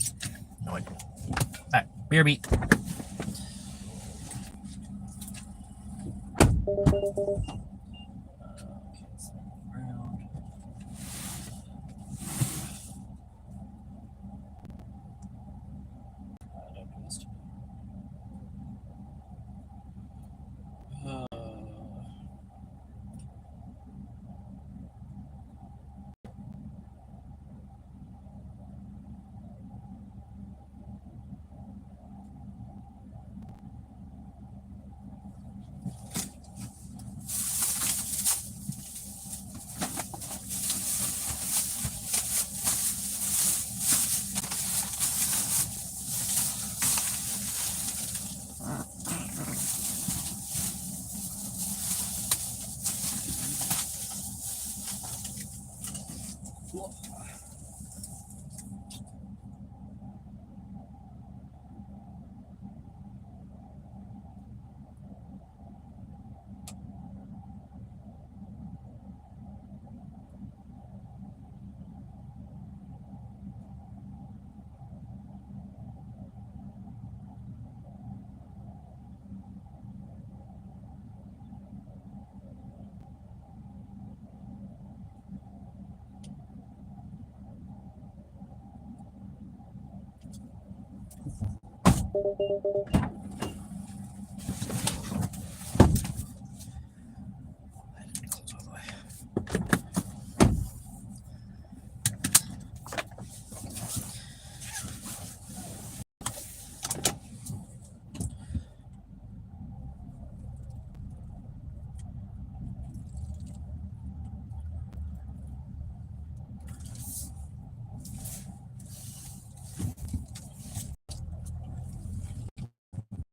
No, I didn't. Alright, beer beat. Close all the way.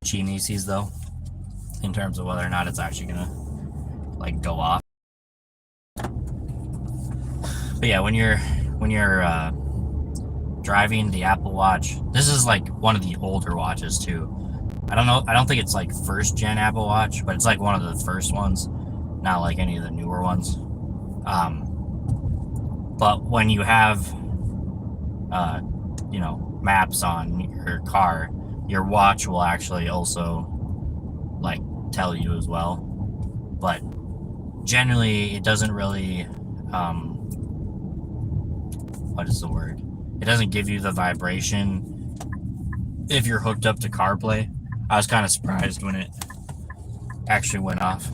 Genie sees though, in terms of whether or not it's actually gonna like go off. But yeah, when you're driving the Apple Watch, this is like one of the older watches too. I don't think it's like first gen Apple Watch, but it's like one of the first ones, not like any of the newer ones. But when you have maps on your car, your watch will actually also like tell you as well. But generally it doesn't really what is the word? It doesn't give you the vibration if you're hooked up to CarPlay. I was kind of surprised when it actually went off.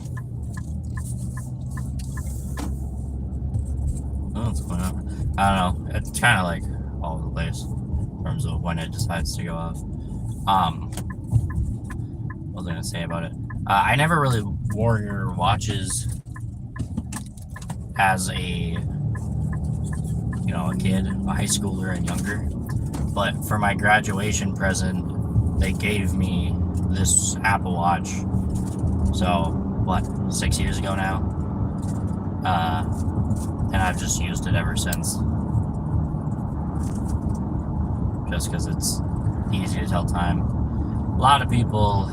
Oh, what's going on? I don't know. It's kind of like all over the place in terms of when it decides to go off. What was I gonna say about it? I never really wore your watches as a kid, a high schooler and younger. But for my graduation present, they gave me this Apple Watch. So, what, 6 years ago now? And I've just used it ever since. Just because it's easy to tell time. A lot of people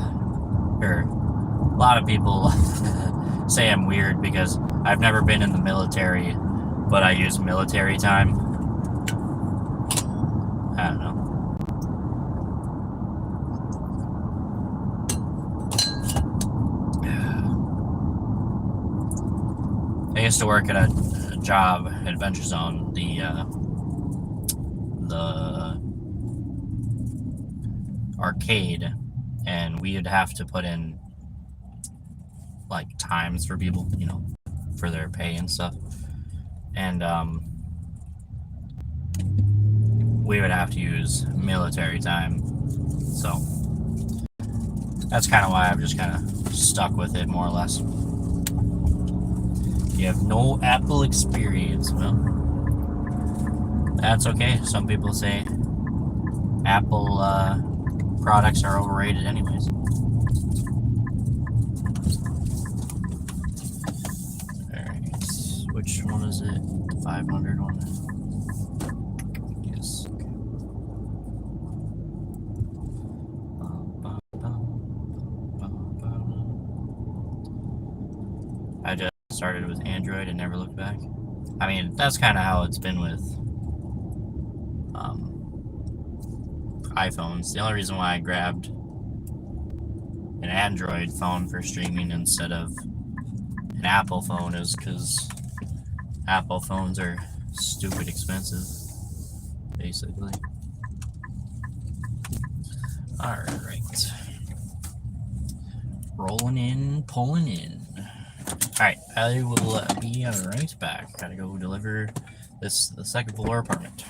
say I'm weird because I've never been in the military, but I use military time. I don't know. I used to work at a job, Adventure Zone, the arcade, and we would have to put in like times for people, for their pay and stuff. And we would have to use military time. So that's kind of why I've just kind of stuck with it more or less. You have no Apple experience. Well, that's okay. Some people say Apple products are overrated anyways. Alright, which one is it? The 500 one? Yes. I just started with Android and never looked back. I mean, that's kind of how it's been with iPhones. The only reason why I grabbed an Android phone for streaming instead of an Apple phone is because Apple phones are stupid expensive, basically. Alright. Rolling in, pulling in. Alright, I will be right back. Gotta go deliver the second floor apartment.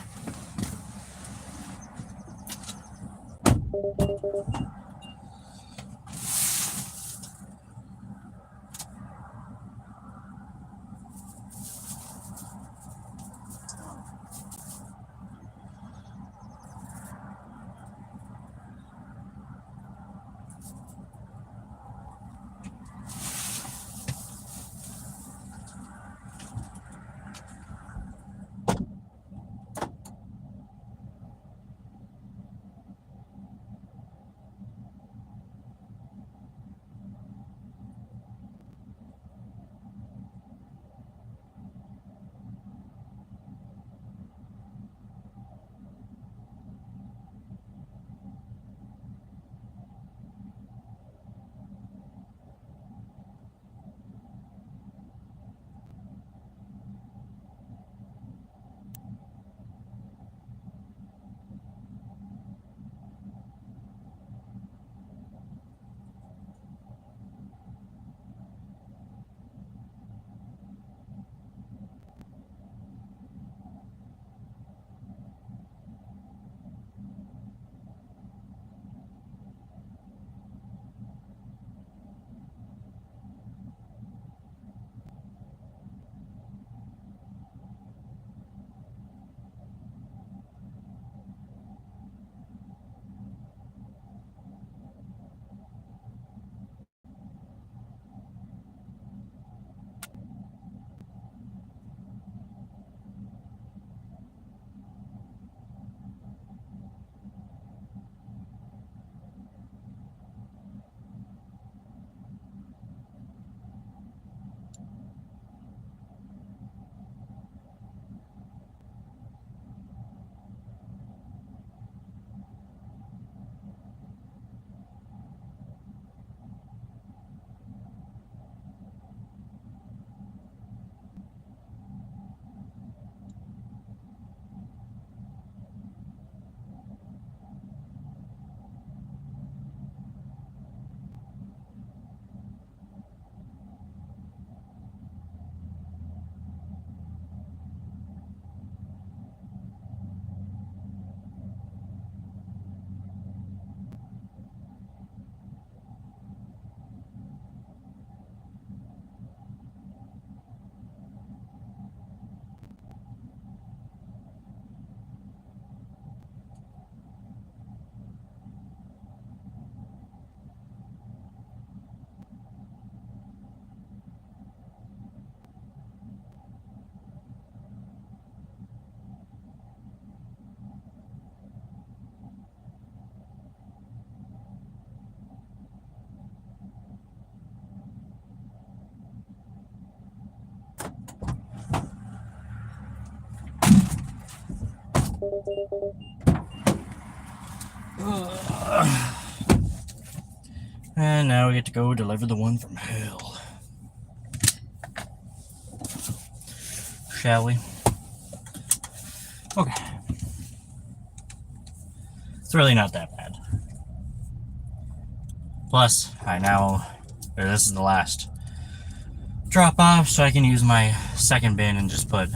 And now we get to go deliver the one from hell. Shall we? Okay. It's really not that bad. Plus, this is the last drop off, so I can use my second bin and just put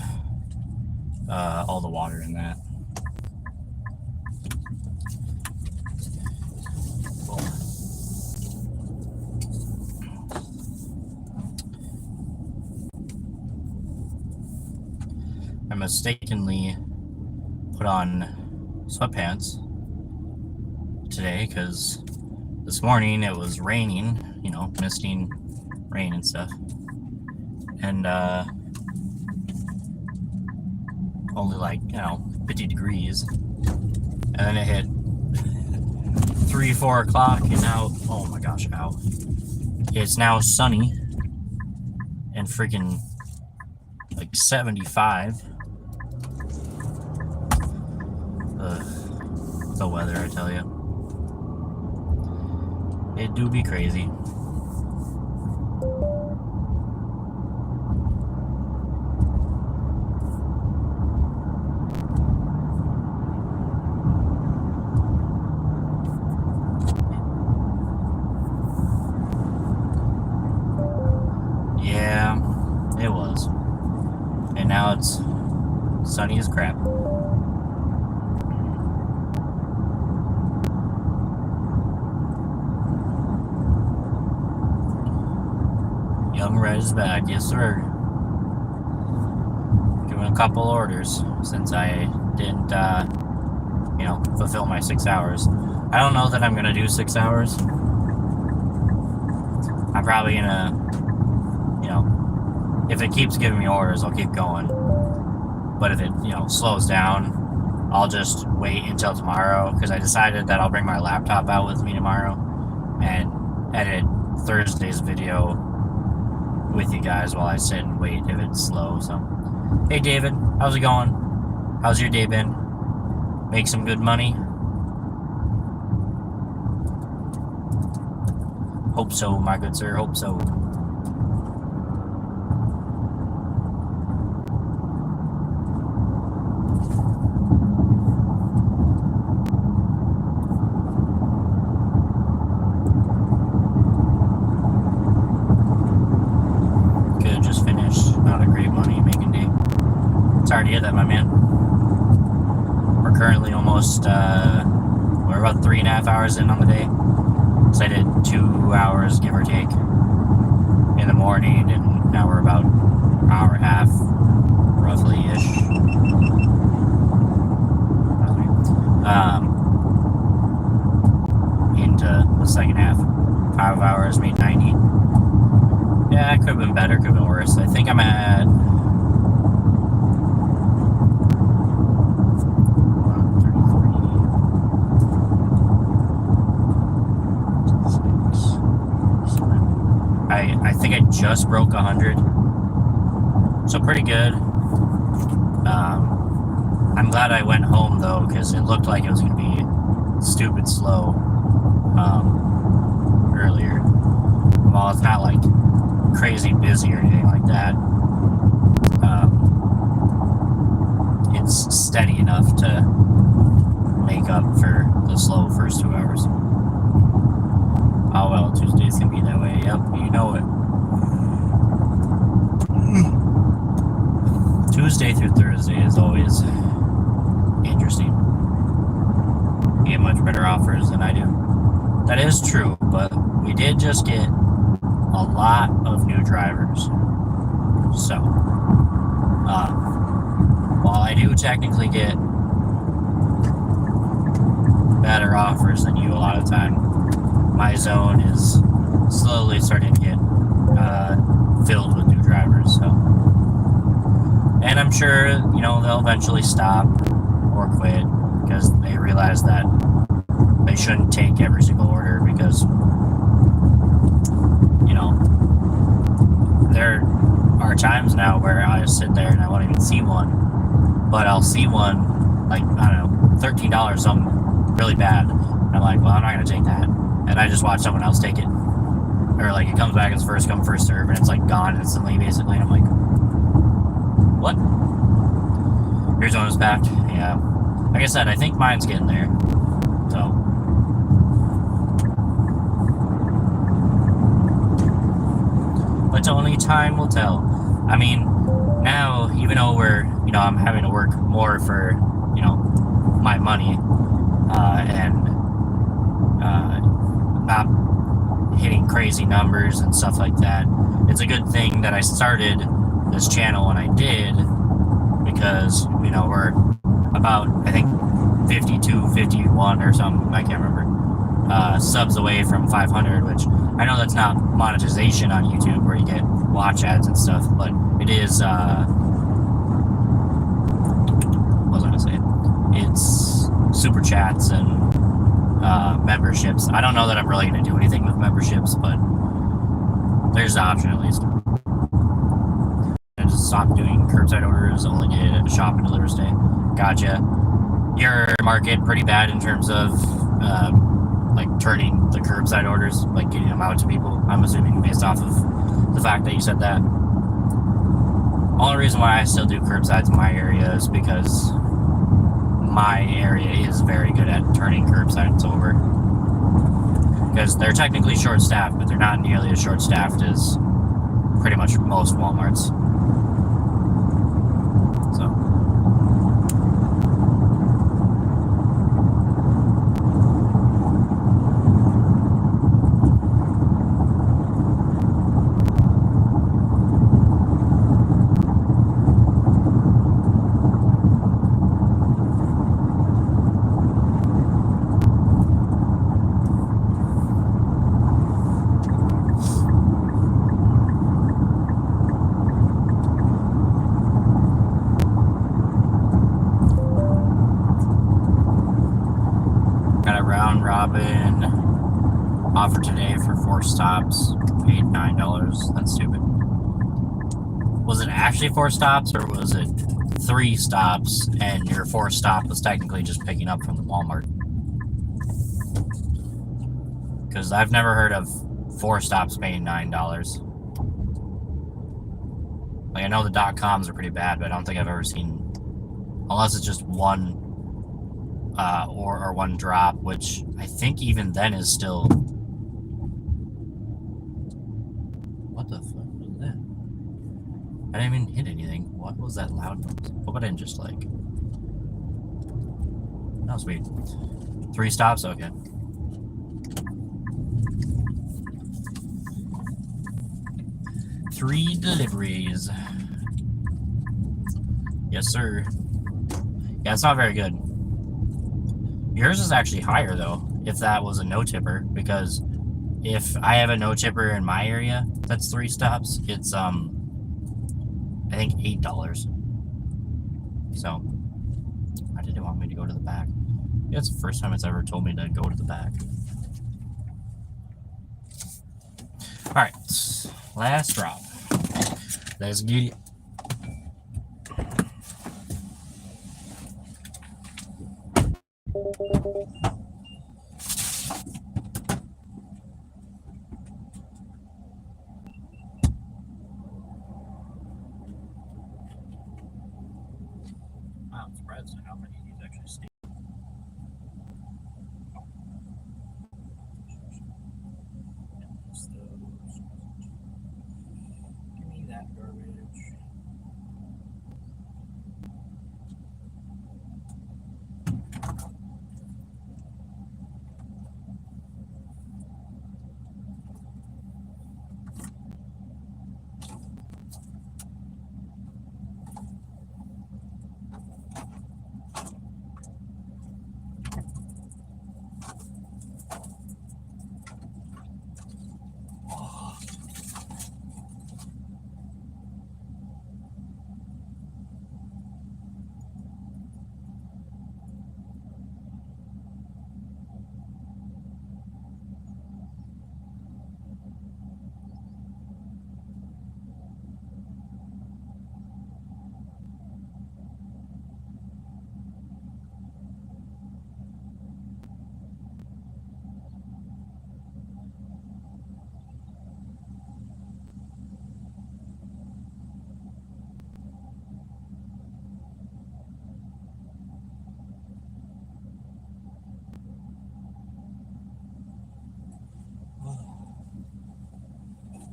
all the water in that. I mistakenly put on sweatpants today because this morning it was raining, misting rain and stuff. And only 50 degrees. And then it hit 3-4 o'clock and now, oh my gosh, ow. It's now sunny and freaking 75. The weather, I tell you. It do be crazy. Yeah, it was. And now it's sunny as crap. Young Red is back, yes sir. Doing a couple orders since I didn't, fulfill my 6 hours. I don't know that I'm gonna do 6 hours. I'm probably gonna, if it keeps giving me orders, I'll keep going. But if it, slows down, I'll just wait until tomorrow because I decided that I'll bring my laptop out with me tomorrow and edit Thursday's video with you guys while I sit and wait if it's slow. So, hey David, how's it going? How's your day been? Make some good money? Hope so, my good sir, hope so. Sorry to hear that, my man. We're currently almost, we're about 3.5 hours in on the day. So I did 2 hours, give or take, in the morning, and now we're about an hour and a half, roughly-ish. Into the second half. 5 hours, made 90. Yeah, it could have been better, could have been worse. I think I'm at... I think I just broke 100, so pretty good. I'm glad I went home though, because it looked like it was going to be stupid slow earlier. Well, it's not like crazy busy or anything like that. It's steady enough to make up for the slow first 2 hours. Oh well, Tuesdays can be that way. Yep, you know it. Tuesday through Thursday is always interesting. You get much better offers than I do. That is true, but we did just get a lot of new drivers. So, while I do technically get better offers than you a lot of time, my zone is slowly starting to get filled with new drivers. So, and I'm sure they'll eventually stop or quit because they realize that they shouldn't take every single order because there are times now where I just sit there and I won't even see one, but I'll see one like, I don't know, $13, something really bad. And I'm like, well, I'm not going to take that. And I just watch someone else take it. Or like it comes back as first come, first serve, and it's like gone instantly, basically. And I'm like, what? Here's one that's packed. Yeah. Like I said, I think mine's getting there. So. But only time will tell. I mean, now, even though we're, I'm having to work more for, my money, and not hitting crazy numbers and stuff like that, it's a good thing that I started this channel when I did, because, we're about, I think, 52, 51 or something, I can't remember, subs away from 500, which I know that's not monetization on YouTube where you get watch ads and stuff, but it is, what was I gonna say? It's super chats and memberships. I don't know that I'm really gonna do anything with memberships, but there's the option at least. I just stopped doing curbside orders, only did a shop and deliver stay. Gotcha. Your market pretty bad in terms of like turning the curbside orders, like getting them out to people, I'm assuming, based off of the fact that you said that. Only reason why I still do curbsides in my area is because my area is very good at turning curbsides over. Because they're technically short-staffed, but they're not nearly as short-staffed as pretty much most Walmarts. So. Robin offer today for 4 stops, paid $9. That's stupid. Was it actually 4 stops, or was it 3 stops and your 4th stop was technically just picking up from the Walmart? Because I've never heard of 4 stops paying $9. Like, I know the .coms are pretty bad, but I don't think I've ever seen, unless it's just one or one drop, which I think even then is still. What the fuck was that? I didn't even hit anything. What was that loud noise? Hope I didn't just like. That was weird. 3 stops? Okay. Three deliveries. Yes, sir. Yeah, it's not very good. Yours is actually higher, though, if that was a no-tipper, because if I have a no-tipper in my area, that's 3 stops, it's, I think $8. So, why did it want me to go to the back? Yeah, it's the first time it's ever told me to go to the back. Alright, last drop. Let's get it. Wow, I'm surprised at how many of these actually stay. Give me that garbage.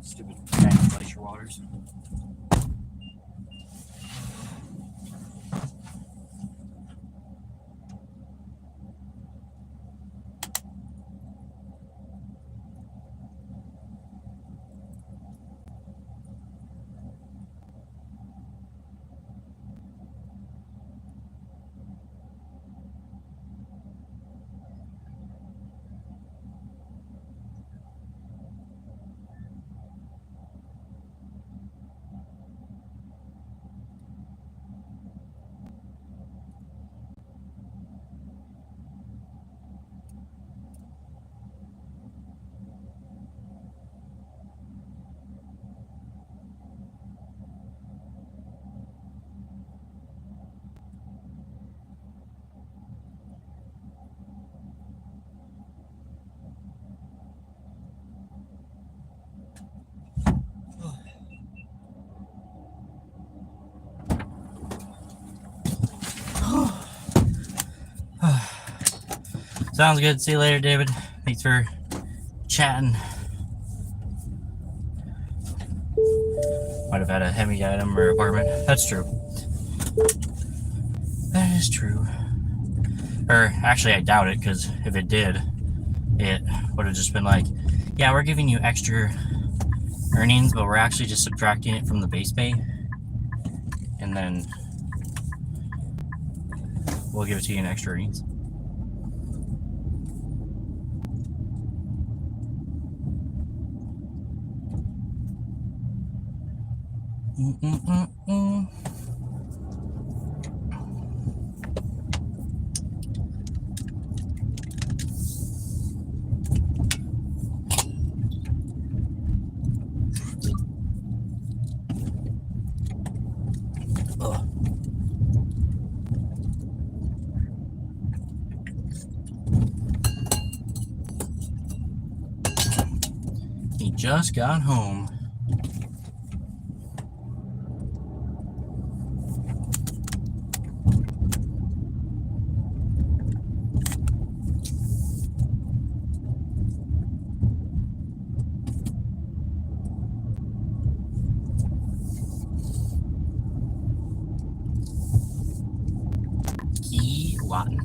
Stupid random glacier waters. Sounds good. See you later, David. Thanks for chatting. Might have had a heavy item or apartment. That's true. That is true. Or actually, I doubt it, because if it did, it would have just been like, yeah, we're giving you extra earnings, but we're actually just subtracting it from the base pay. And then we'll give it to you in extra earnings. He just got home. Key Lawton.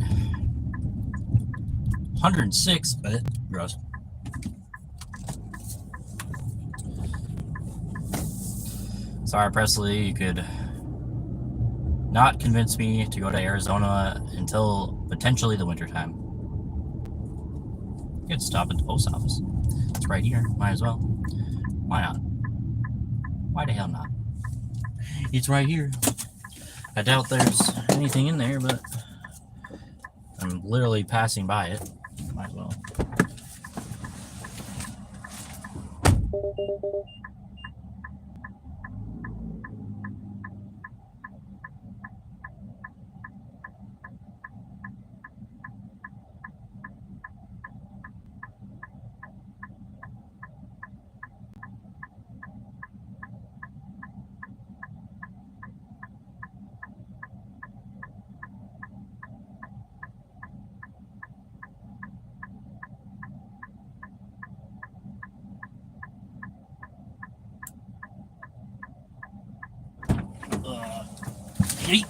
106, but gross. Sorry, Presley, you could not convince me to go to Arizona until potentially the wintertime. You could stop at the post office. It's right here. Might as well. Why not? Why the hell not? It's right here. I doubt there's anything in there, but I'm literally passing by it. Might as well. Yeet.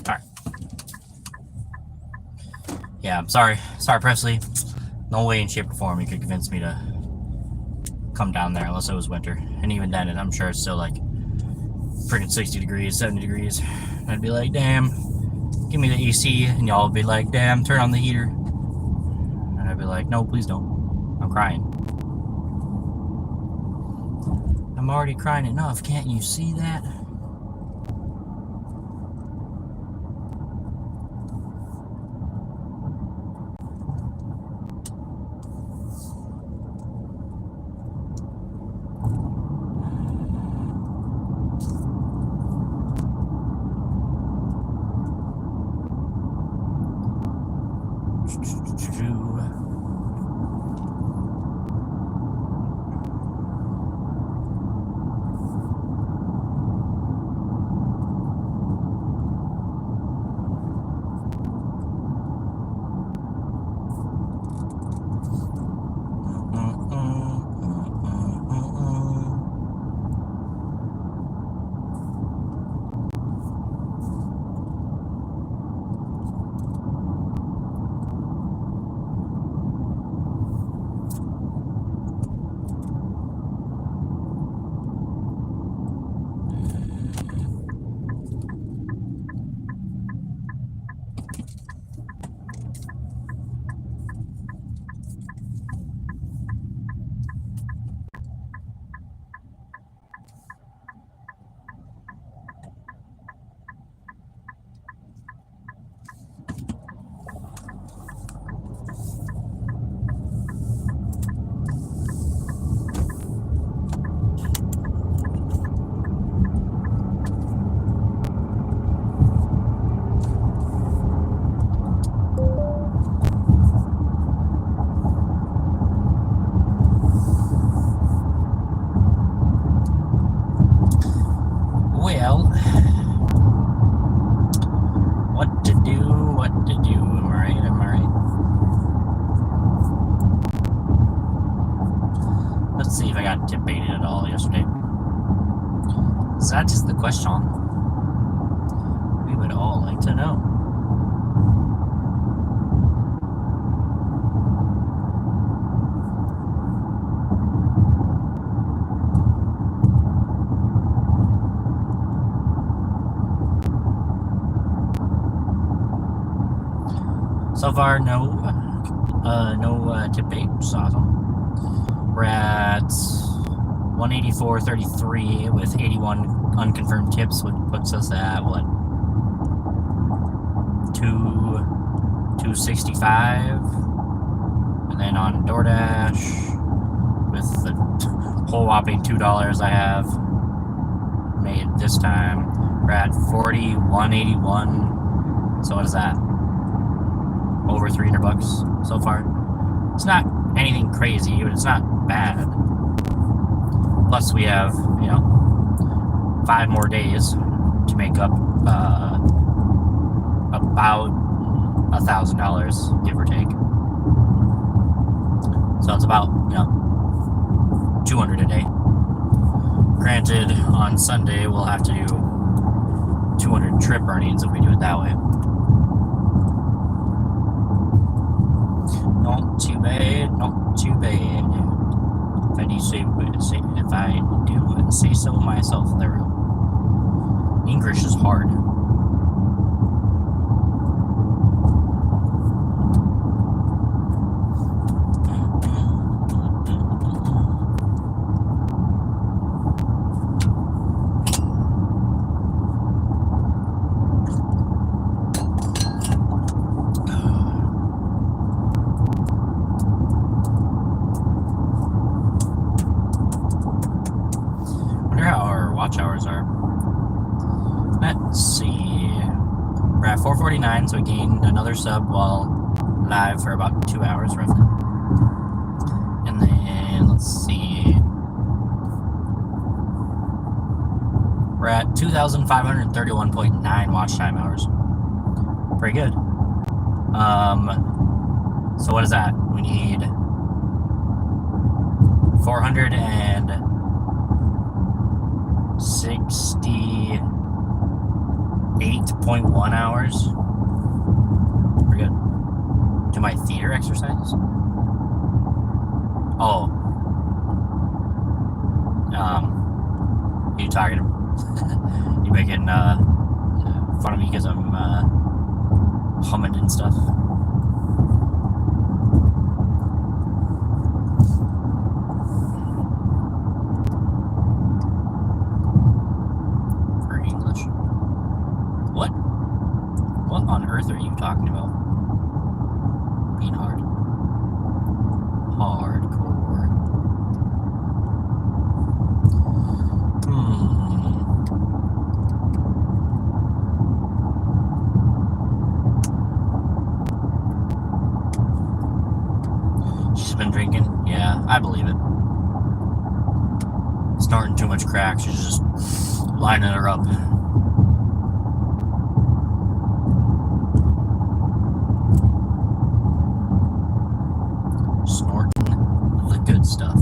Alright. Yeah, I'm sorry. Sorry, Presley. No way in shape or form you could convince me to come down there unless it was winter. And even then, I'm sure it's still like freaking 60 degrees, 70 degrees. And I'd be like, damn, give me the AC. And y'all would be like, damn, turn on the heater. And I'd be like, no, please don't. I'm crying. I'm already crying enough. Can't you see that? That is the question. We would all like to know. So far, no tip bait, which is awesome. We're at 184.33 with 81 unconfirmed tips, which puts us at what? 265, and then on DoorDash with the whole whopping $2 I have made this time, we're at 41.81. So what is that? Over $300 so far. It's not anything crazy, but it's not bad. Plus, we have 5 more days to make up about $1,000, give or take. So it's about 200 a day. Granted, on Sunday we'll have to do 200 trip earnings if we do it that way. Not too bad, not too bad. If I do say so myself, there. English is hard. We're at 4:49, so we gained another sub while live for about 2 hours roughly. And then let's see, we're at 2,531.9 watch time hours. Pretty good. So what is that? We need 468.1 hours. Pretty good. Do my theater exercises? Oh. You talking? You making fun of me because I'm humming and stuff? What on earth are you talking about? Being hard. Hardcore. She's been drinking? Yeah, I believe it. Snorting too much crack, she's just lining her up. Stuff.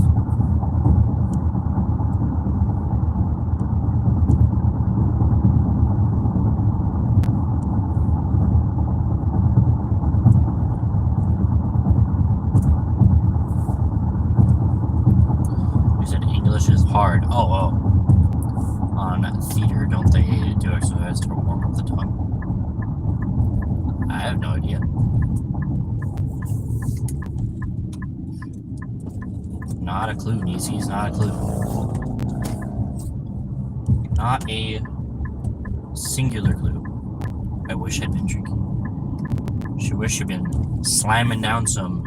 You said English is hard. Oh. On theater, don't they do exercise to warm up the tongue? I have no idea. Not a clue, Nieces, not a clue. Not a singular clue. I wish I'd been drinking. She wish I'd been slamming down some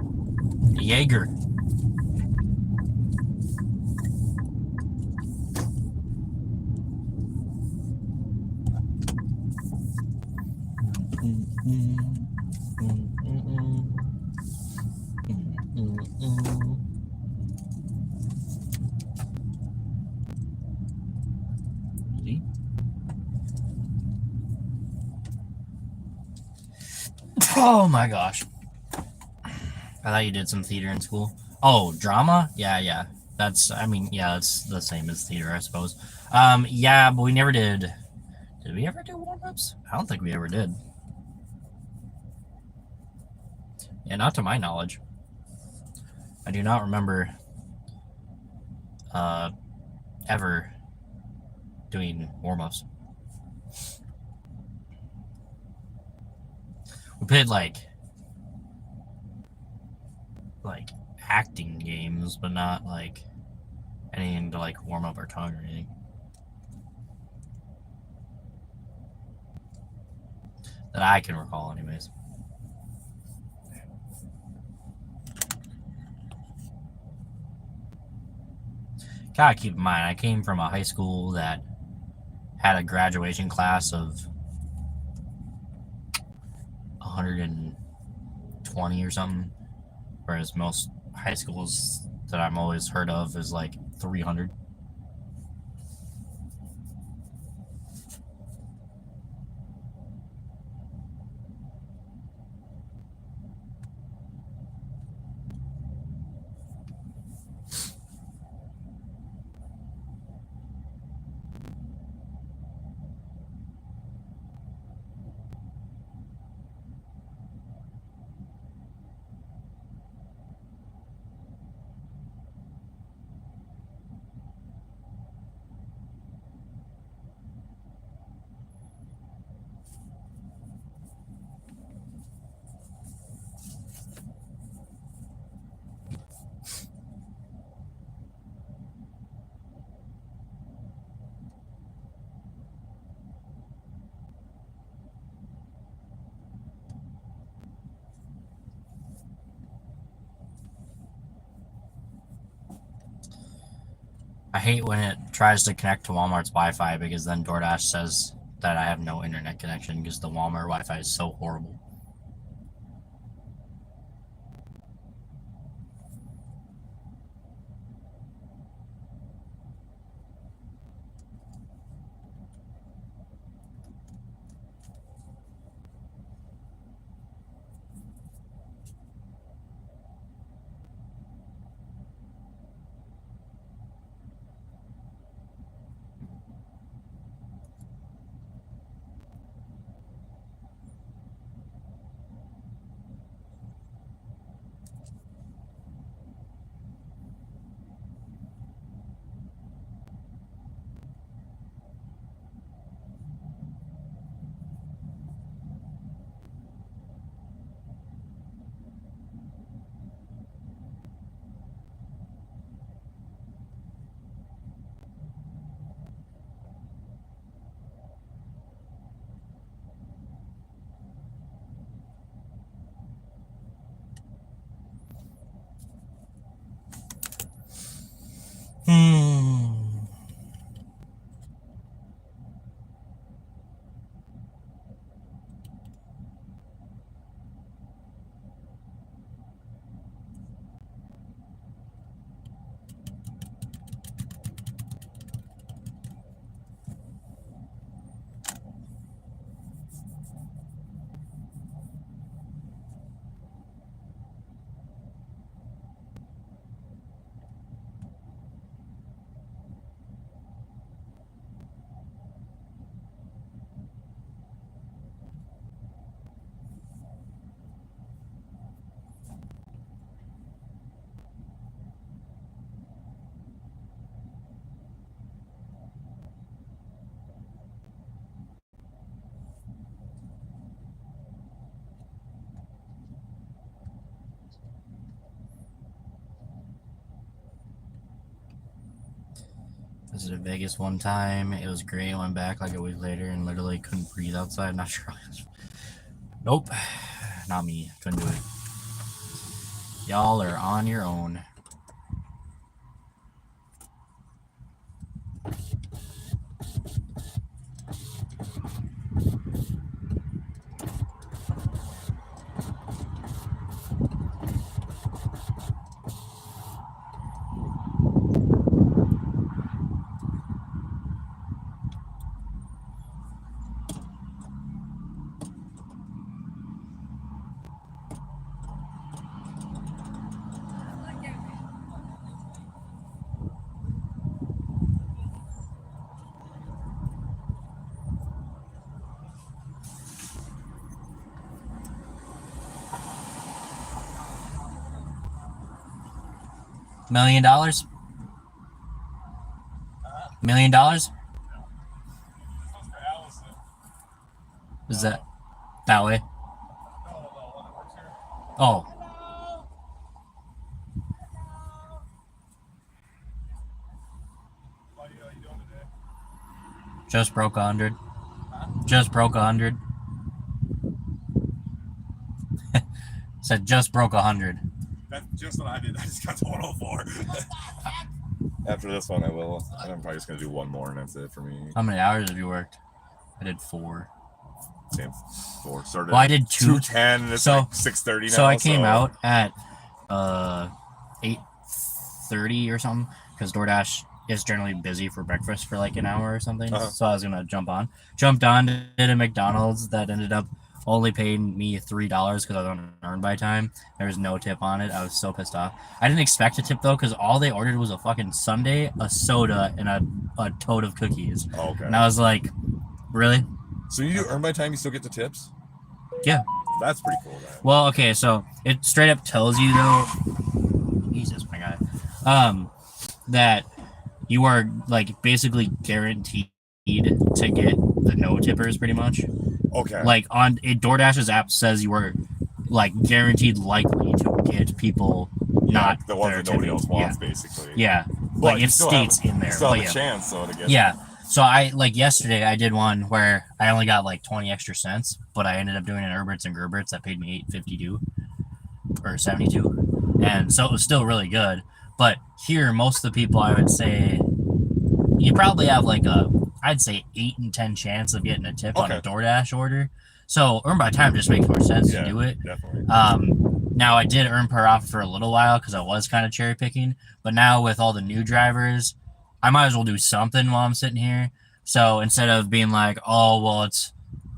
Jaeger. Oh my gosh. I thought you did some theater in school. Oh, drama? Yeah. I mean, yeah, it's the same as theater, I suppose. Yeah, but we never did. Did we ever do warm-ups? I don't think we ever did. Yeah, not to my knowledge. I do not remember ever doing warm-ups. We played like acting games, but not like anything to like warm up our tongue or anything. That I can recall, anyways. Gotta keep in mind, I came from a high school that had a graduation class of 120 or something, whereas most high schools that I'm always heard of is like 300. I hate when it tries to connect to Walmart's Wi-Fi because then DoorDash says that I have no internet connection because the Walmart Wi-Fi is so horrible. Visited Vegas one time. It was great. Went back like a week later and literally couldn't breathe outside. Not sure. Nope. Not me. Couldn't do it. Y'all are on your own. $1 million? $1 million? This one's for Allison. Is that way? No, one that works here. Oh, Buddy, how you doing today? just broke 100. Just broke 100. Said just broke 100. That's just what I did. I just got to 104. After this one, I will. I'm probably just gonna do one more, and that's it for me. How many hours have you worked? I did 4. Same. 4. Started. Well, I did 2. 2:10. And it's So- like 6:30 now. So I came out at 8:30 or something because DoorDash is generally busy for breakfast for like an hour or something. Uh-huh. So I was gonna jumped on, did a McDonald's that ended up only paying me $3 because I was on earn by time. There was no tip on it. I was so pissed off. I didn't expect a tip though because all they ordered was a fucking sundae, a soda, and a tote of cookies. Oh, okay. And I was like, really? So you do earn by time, you still get the tips? Yeah. That's pretty cool, man. Well, okay, so it straight up tells you though, Jesus, my God, that you are like basically guaranteed to get the no tippers pretty much. Okay. Like on DoorDash's app says you are like guaranteed likely to get people not the ones there that nobody tipping. else wants, basically. Yeah, But like you it still states have, in there. You still but have yeah. a chance, though, to get. Yeah. So I like yesterday I did one where I only got like 20 extra cents, but I ended up doing an Herberts and Gerberts that paid me $8.52 or 72, and so it was still really good. But here, most of the people I would say you probably have like I'd say 8 in 10 chance of getting a tip on a Okay. DoorDash order. So earn by time just makes more sense Yeah, to do it. definitely. Now I did earn per offer for a little while because I was kind of cherry picking, but now with all the new drivers, I might as well do something while I'm sitting here. So instead of being like, oh well, it's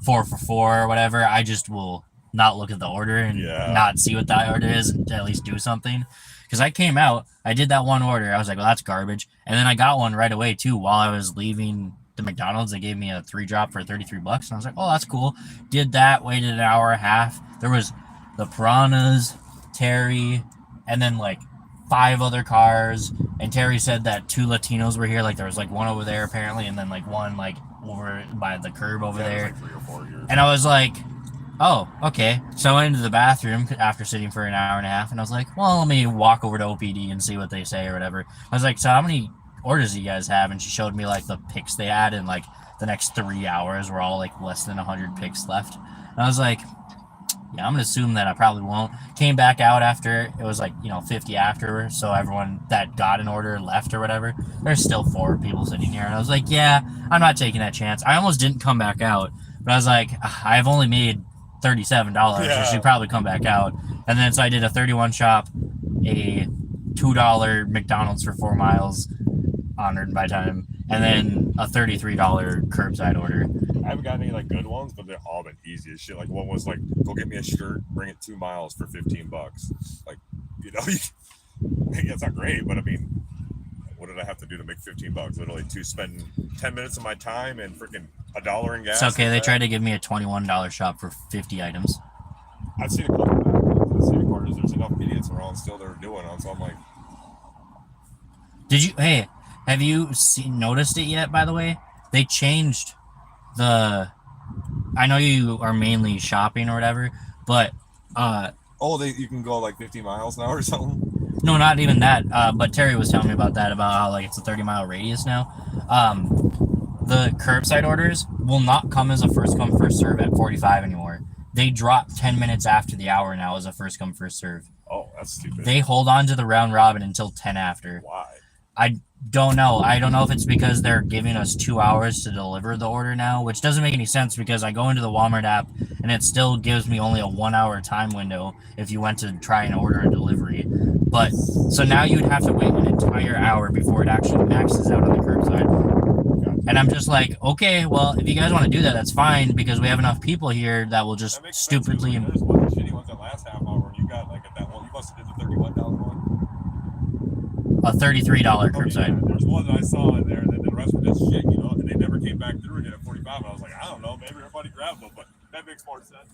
4 for 4 or whatever, I just will not look at the order and Yeah. not see what that order is and at least do something. Because I came out, I did that one order, I was like, well, that's garbage, and then I got one right away too while I was leaving the McDonald's. They gave me a 3 drop for $33, and I was like, oh, that's cool. Did that, waited an hour and a half. There was the Piranhas, Terry, and then like 5 other cars. And Terry said that 2 Latinos were here. Like there was like one over there apparently, and then like one like over by the curb over Yeah, there. there's like 3 or 4 years. And I was like, oh, okay. So I went into the bathroom after sitting for an hour and a half, and I was like, well, let me walk over to OPD and see what they say or whatever. I was like, so how many orders do you guys have? And she showed me like the picks they had, and like the next 3 hours were all like less than 100 picks left. And I was like, yeah, I'm gonna assume that I probably won't. Came back out after it was like 50 after, so everyone that got an order left or whatever. There's still 4 people sitting here, and I was like, yeah, I'm not taking that chance. I almost didn't come back out, but I was like, I've only made $37. Yeah. I should probably come back out. And then so I did a 31 shop, a $2 McDonald's for 4 miles on Earn by Time, and then a $33 curbside order. I haven't gotten any like good ones, but they've all been easy as shit. Like one was like, go get me a shirt, bring it 2 miles for $15. Like, yeah, it's not great, but I mean, what did I have to do to make $15? Literally to spend 10 minutes of my time and freaking $1 in gas. It's okay. and They that. tried to give me a $21 shop for 50 items. I've seen a couple of the city corners. There's enough idiots around still that are doing them. So I'm like, Hey, have you noticed it yet, by the way? They changed the... I know you are mainly shopping or whatever, but... you can go like 50 miles now or something. No, not even that. But Terry was telling me about that, about how like it's a 30-mile radius now. The curbside orders will not come as a first come first serve at 45 anymore. They drop 10 minutes after the hour now as a first come first serve. Oh, that's stupid. They hold on to the round robin until 10 after. Why? I don't know. I don't know if it's because they're giving us 2 hours to deliver the order now, which doesn't make any sense because I go into the Walmart app and it still gives me only a 1 hour time window if you went to try and order a delivery. But so now you'd have to wait an entire hour before it actually maxes out on the curbside. And I'm just like, okay, well, if you guys want to do that, that's fine because we have enough people here that will just That makes sense, too. stupidly. There's one shitty ones that last half hour. And you got like at that one. You must have did the $31 one. A $33 curbside. Yeah. There's one that I saw in there, and then the rest were just shit, and they never came back through again at 45. And I was like, I don't know, maybe everybody grabbed them, but that makes more sense.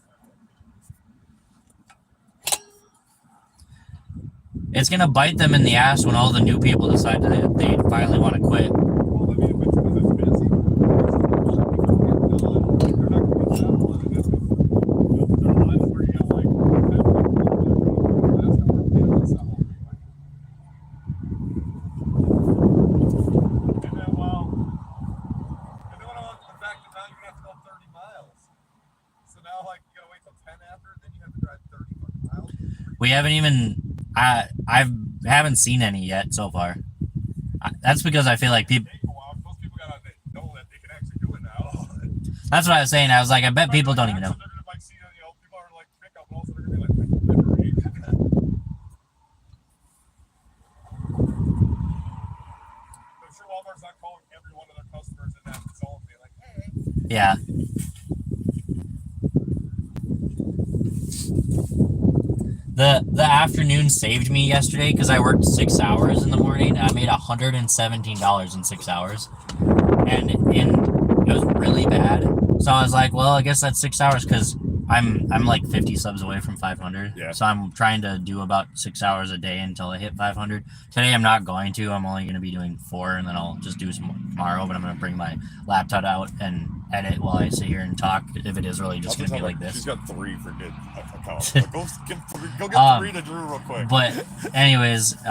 It's gonna bite them in the ass when all the new people decide that they finally want to quit. Well, I mean, if it's because it's busy, they're not going to get that one. And if they're not where you get like 10 people, that's not whole thing. And then, well, and then when I went back to town, you're going to have to go 30 miles. So now, like, you got to wait till 10 after, then you have to drive 30 fucking miles. We haven't even. I haven't seen any yet so far. That's because I feel like people. Take a while. Most people got to know that they can actually do it now. That's what I was saying. I was like, I bet people don't even know. They're gonna like see, people are like pick up, and also they're gonna be like, "Liberate." I'm sure Walmart's not calling every one of their customers in that zone, being like, "Hey." Yeah. The afternoon saved me yesterday because I worked 6 hours in the morning. And I made $117 in 6 hours, and it was really bad. So I was like, well, I guess that's 6 hours because I'm like 50 subs away from 500. Yeah. So I'm trying to do about 6 hours a day until I hit 500. Today I'm not going to. I'm only going to be doing 4, and then I'll just do some tomorrow. But I'm going to bring my laptop out and edit while I sit here and talk. If it is really just going to be like this. She's got 3 for good accounts. Like, go get 3 to Drew real quick. But anyways, what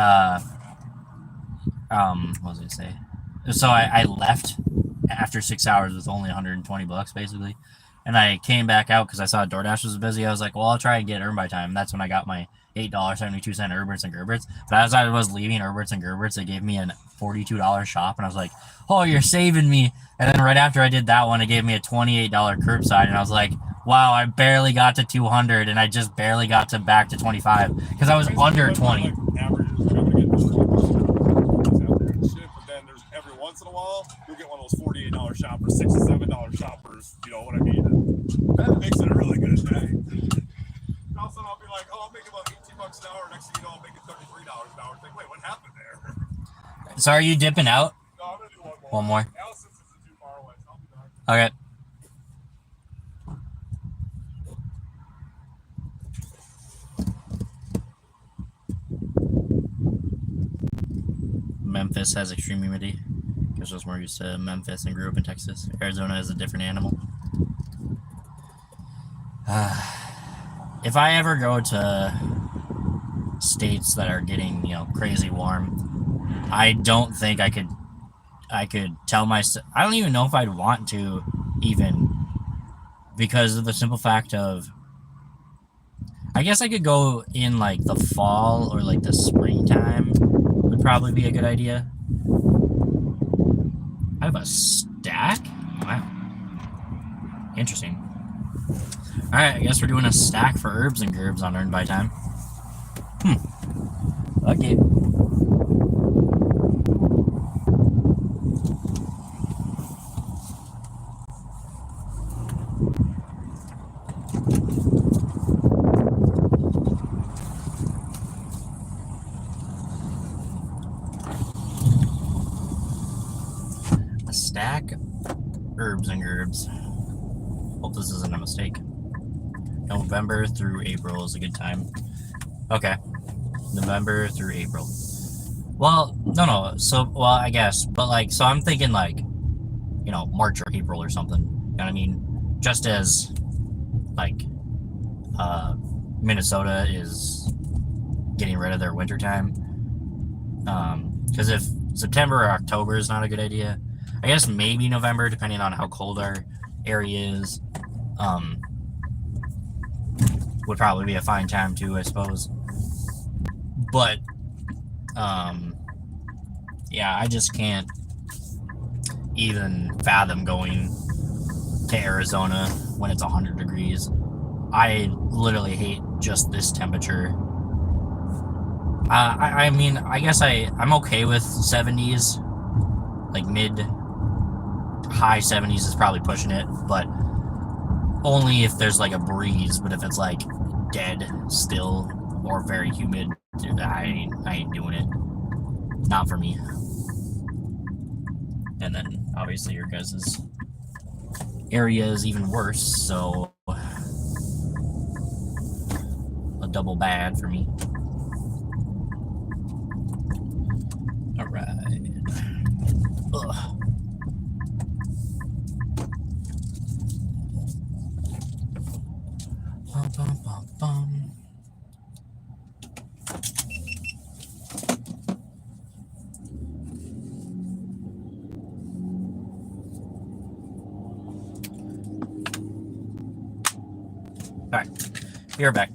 was I gonna say? So I left after 6 hours with only $120 basically, and I came back out because I saw DoorDash was busy. I was like, well, I'll try and get Earn by Time. That's when I got my $8.72 Herberts and Gerberts. But as I was leaving Herberts and Gerberts, they gave me a $42 shop, and I was like, oh, you're saving me. And then right after I did that one, it gave me a $28 curbside, and I was like, wow, I barely got to 200, and I just barely got to back to 25 because I was under 20. But then there's every once in a while you'll get one of those $48 shoppers, $67 shoppers. You know what I mean? That makes it a really good day. All of a sudden I'll be like, oh, I'm making about $18 an hour. Next thing you know, I'm making $33 an hour. Think, wait, what happened there? So are you dipping out? No, I'm gonna do one more. One more. Allison's isn't too far away, so I'll be done. Okay. Memphis has extreme humidity. Because I was more used to Memphis and grew up in Texas. Arizona is a different animal. If I ever go to states that are getting, crazy warm, I don't think I could tell myself. I don't even know if I'd want to, even, because of the simple fact of, I guess I could go in like the fall or like the springtime would probably be a good idea. I have a stack? Wow. Interesting. Alright, I guess we're doing a stack for herbs and gerbs on Earn by Time. Okay. A stack, herbs and gerbs. Hope this isn't a mistake. November through April is a good time. Okay. November through April. Well, no. So, well, I guess. But, so I'm thinking, March or April or something. You know what I mean? Just as, Minnesota is getting rid of their wintertime. Because if September or October is not a good idea, I guess maybe November, depending on how cold our area is, would probably be a fine time too, I suppose. But, yeah, I just can't even fathom going to Arizona when it's 100 degrees. I literally hate just this temperature. I mean, I guess I'm okay with 70s, like high 70s is probably pushing it, but only if there's a breeze. But if it's dead still or very humid, dude, I ain't doing it. Not for me. And then obviously your guys' area is even worse, so a double bad for me. right. Ugh. Bum, bum, bum, bum. All right, be right back.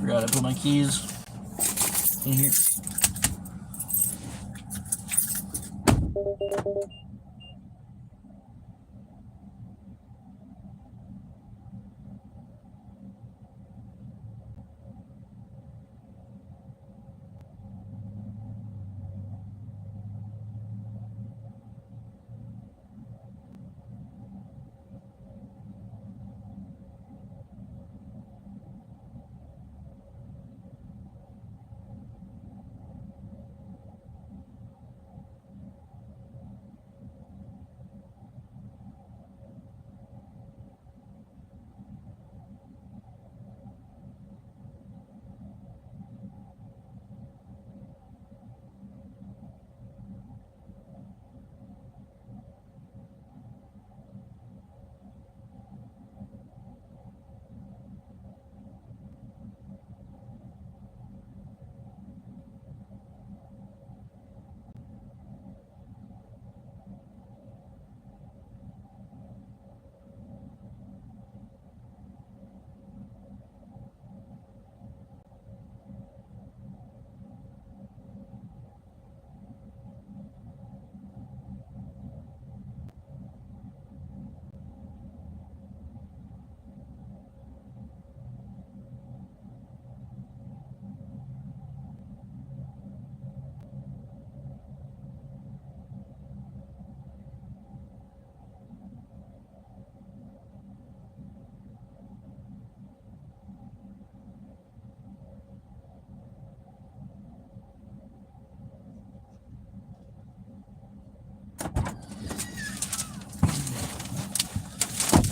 Forgot to put my keys in here.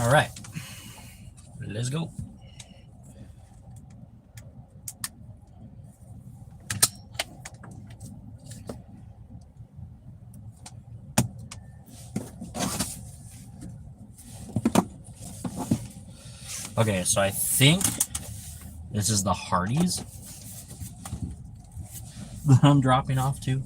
All right, let's go. Okay, so I think this is the Hardee's that I'm dropping off to.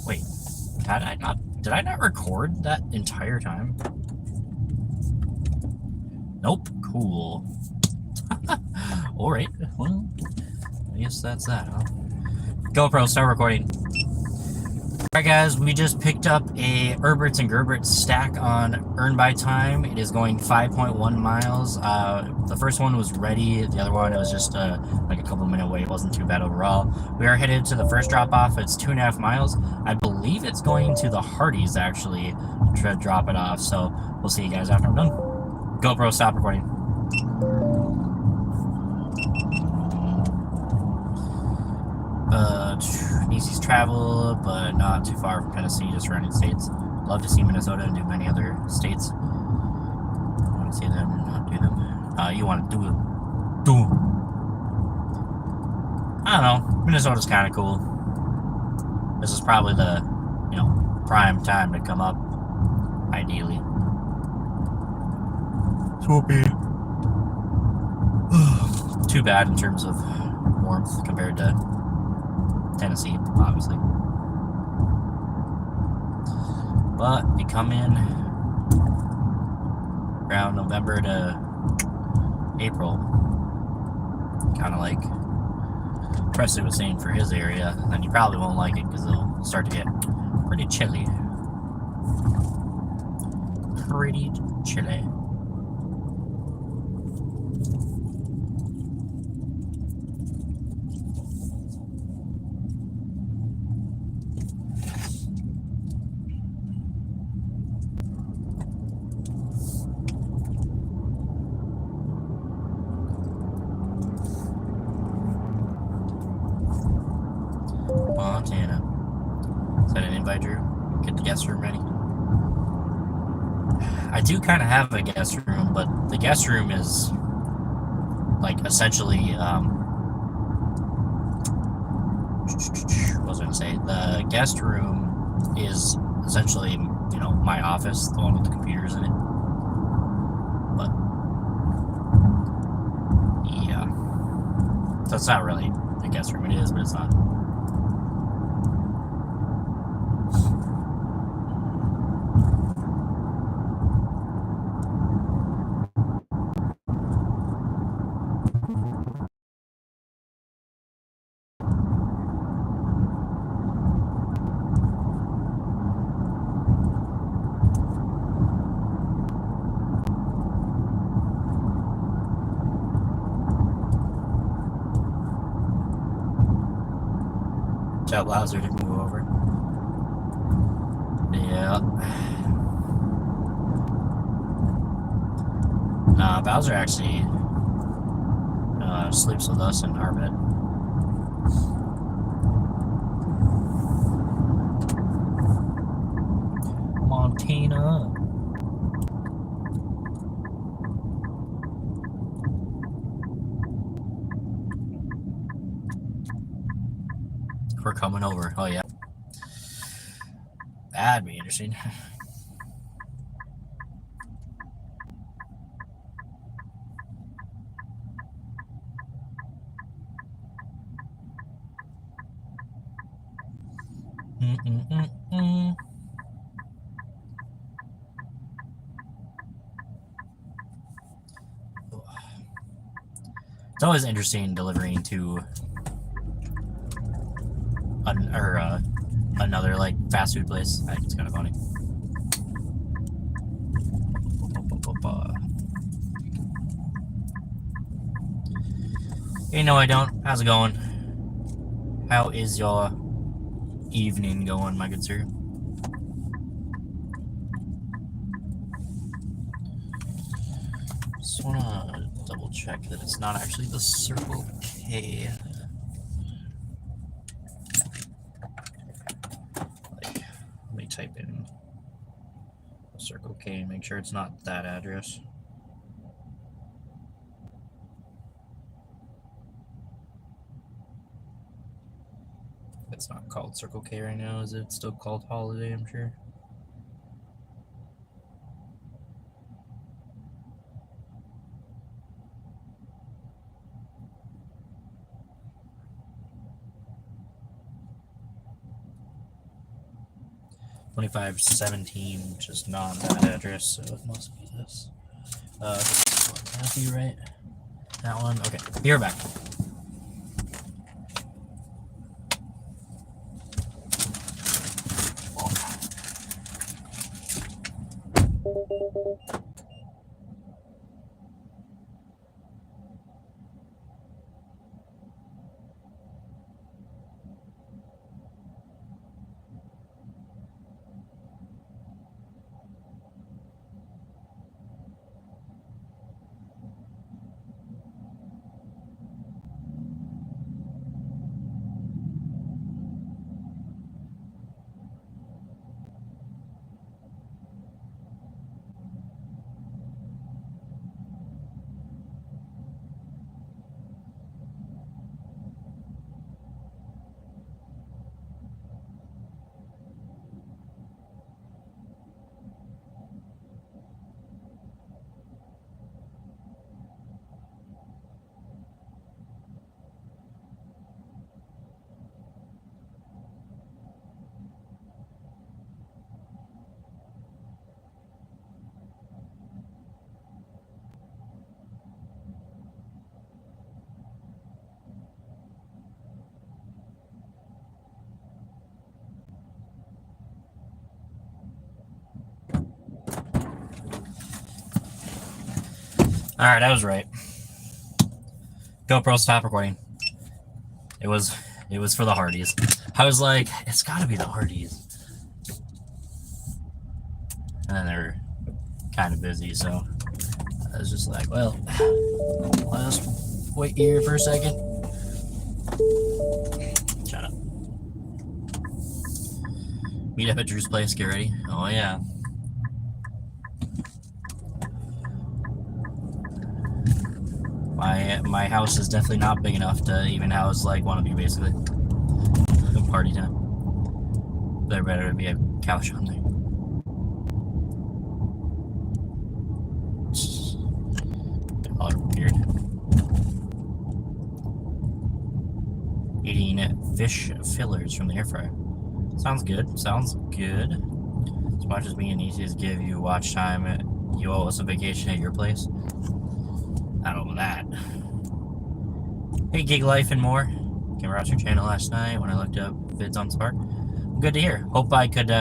Wait, did I not record that entire time? Nope. Cool. All right. Well, I guess that's that, huh? GoPro, start recording. Alright guys, we just picked up a Herberts and Gerberts stack on Earn by Time. It is going 5.1 miles. The first one was ready. The other one, it was just like a couple minute wait. It wasn't too bad overall. We are headed to the first drop off. It's 2.5 miles. I believe it's going to the Hardee's actually to drop it off. So we'll see you guys after I'm done. GoPro, stop recording. Easy travel, but not too far from Tennessee, just surrounding states. Love to see Minnesota and do many other states. I want to see them and not do them. You want to do them. I don't know. Minnesota's kind of cool. This is probably the, prime time to come up, ideally. Swoopy. Too bad in terms of warmth compared to Tennessee, obviously. But they come in around November to April. Kind of like Presley was saying for his area. And you probably won't like it because it'll start to get pretty chilly. Pretty chilly. Montana. So I didn't invite Drew. Get the guest room ready. I do kind of have a guest room, but the guest room is like essentially what was I gonna say? The guest room is essentially, you know, my office, the one with the computers in it. But yeah, so it's not really a guest room. It is, but it's not. Tell Bowser to move over. Yeah. Nah, Bowser actually sleeps with us in our bed. Montana. We're coming over. Oh, yeah. That'd be interesting. It's always interesting delivering to another like fast food place. I think it's kind of funny. Hey, no, I don't. How's it going? How is your evening going, my good sir? Just wanna double check that it's not actually the Circle K. Like, let me type in Circle K and make sure it's not that address. It's not called Circle K right now, is it? It's still called Holiday, I'm sure. $25.17, which is not that address, so it must be this. Matthew, right? That one? Okay, you're back. All right, I was right. GoPro, stop recording. It was for the Hardys. I was like, it's got to be the Hardys. And then they were kind of busy, so I was just like, well, let's wait here for a second. Shut up. Meet up at Drew's place, get ready. Oh yeah. My house is definitely not big enough to even house like one of you, basically. Party time. There better be a couch on there. Oh, weird. Eating fish fillers from the air fryer. Sounds good. Sounds good. As much as me and ET's give you watch time, you owe us a vacation at your place. I don't know that. Hey, Gig Life and more. Came across your channel last night when I looked up vids on Spark. Good to hear. Hope I could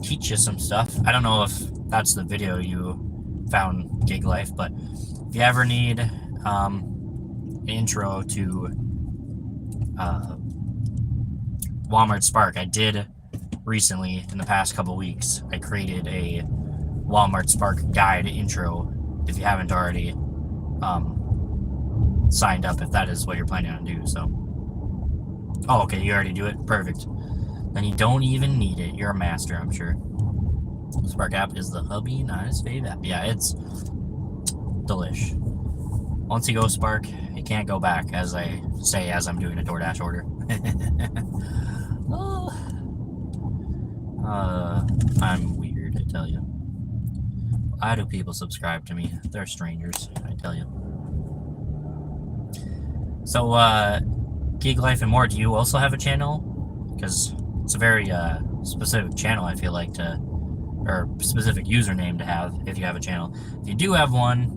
teach you some stuff. I don't know if that's the video you found, Gig Life, but if you ever need an intro to Walmart Spark, I did recently in the past couple weeks. I created a Walmart Spark guide intro. If you haven't already signed up, if that is what you're planning on doing, so. Oh, okay, you already do it? Perfect. Then you don't even need it. You're a master, I'm sure. Spark app is the hubby, not his fave app. Yeah, it's delish. Once you go Spark, you can't go back, as I say as I'm doing a DoorDash order. I'm weird, I tell you. Why do people subscribe to me? They're strangers, I tell you. So, Gig Life and more, do you also have a channel? Because it's a very specific channel, I feel like, to, or specific username to have if you have a channel. If you do have one,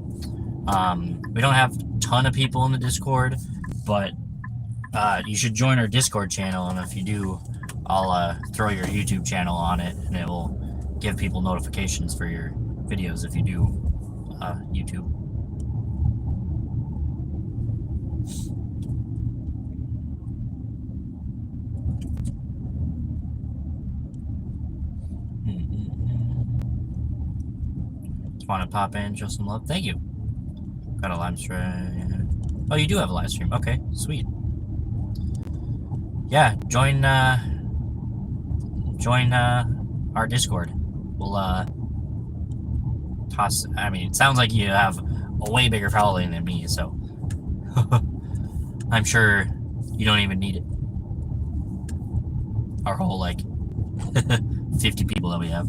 we don't have a ton of people in the Discord, but you should join our Discord channel, and if you do, I'll throw your YouTube channel on it, and it will give people notifications for your videos if you do YouTube. Just want to pop in, show some love. Thank you. Got a live stream. Oh, you do have a live stream. Okay, sweet. Yeah, join our Discord. We'll toss. I mean, it sounds like you have a way bigger following than me, so I'm sure you don't even need it. Our whole like 50 people that we have.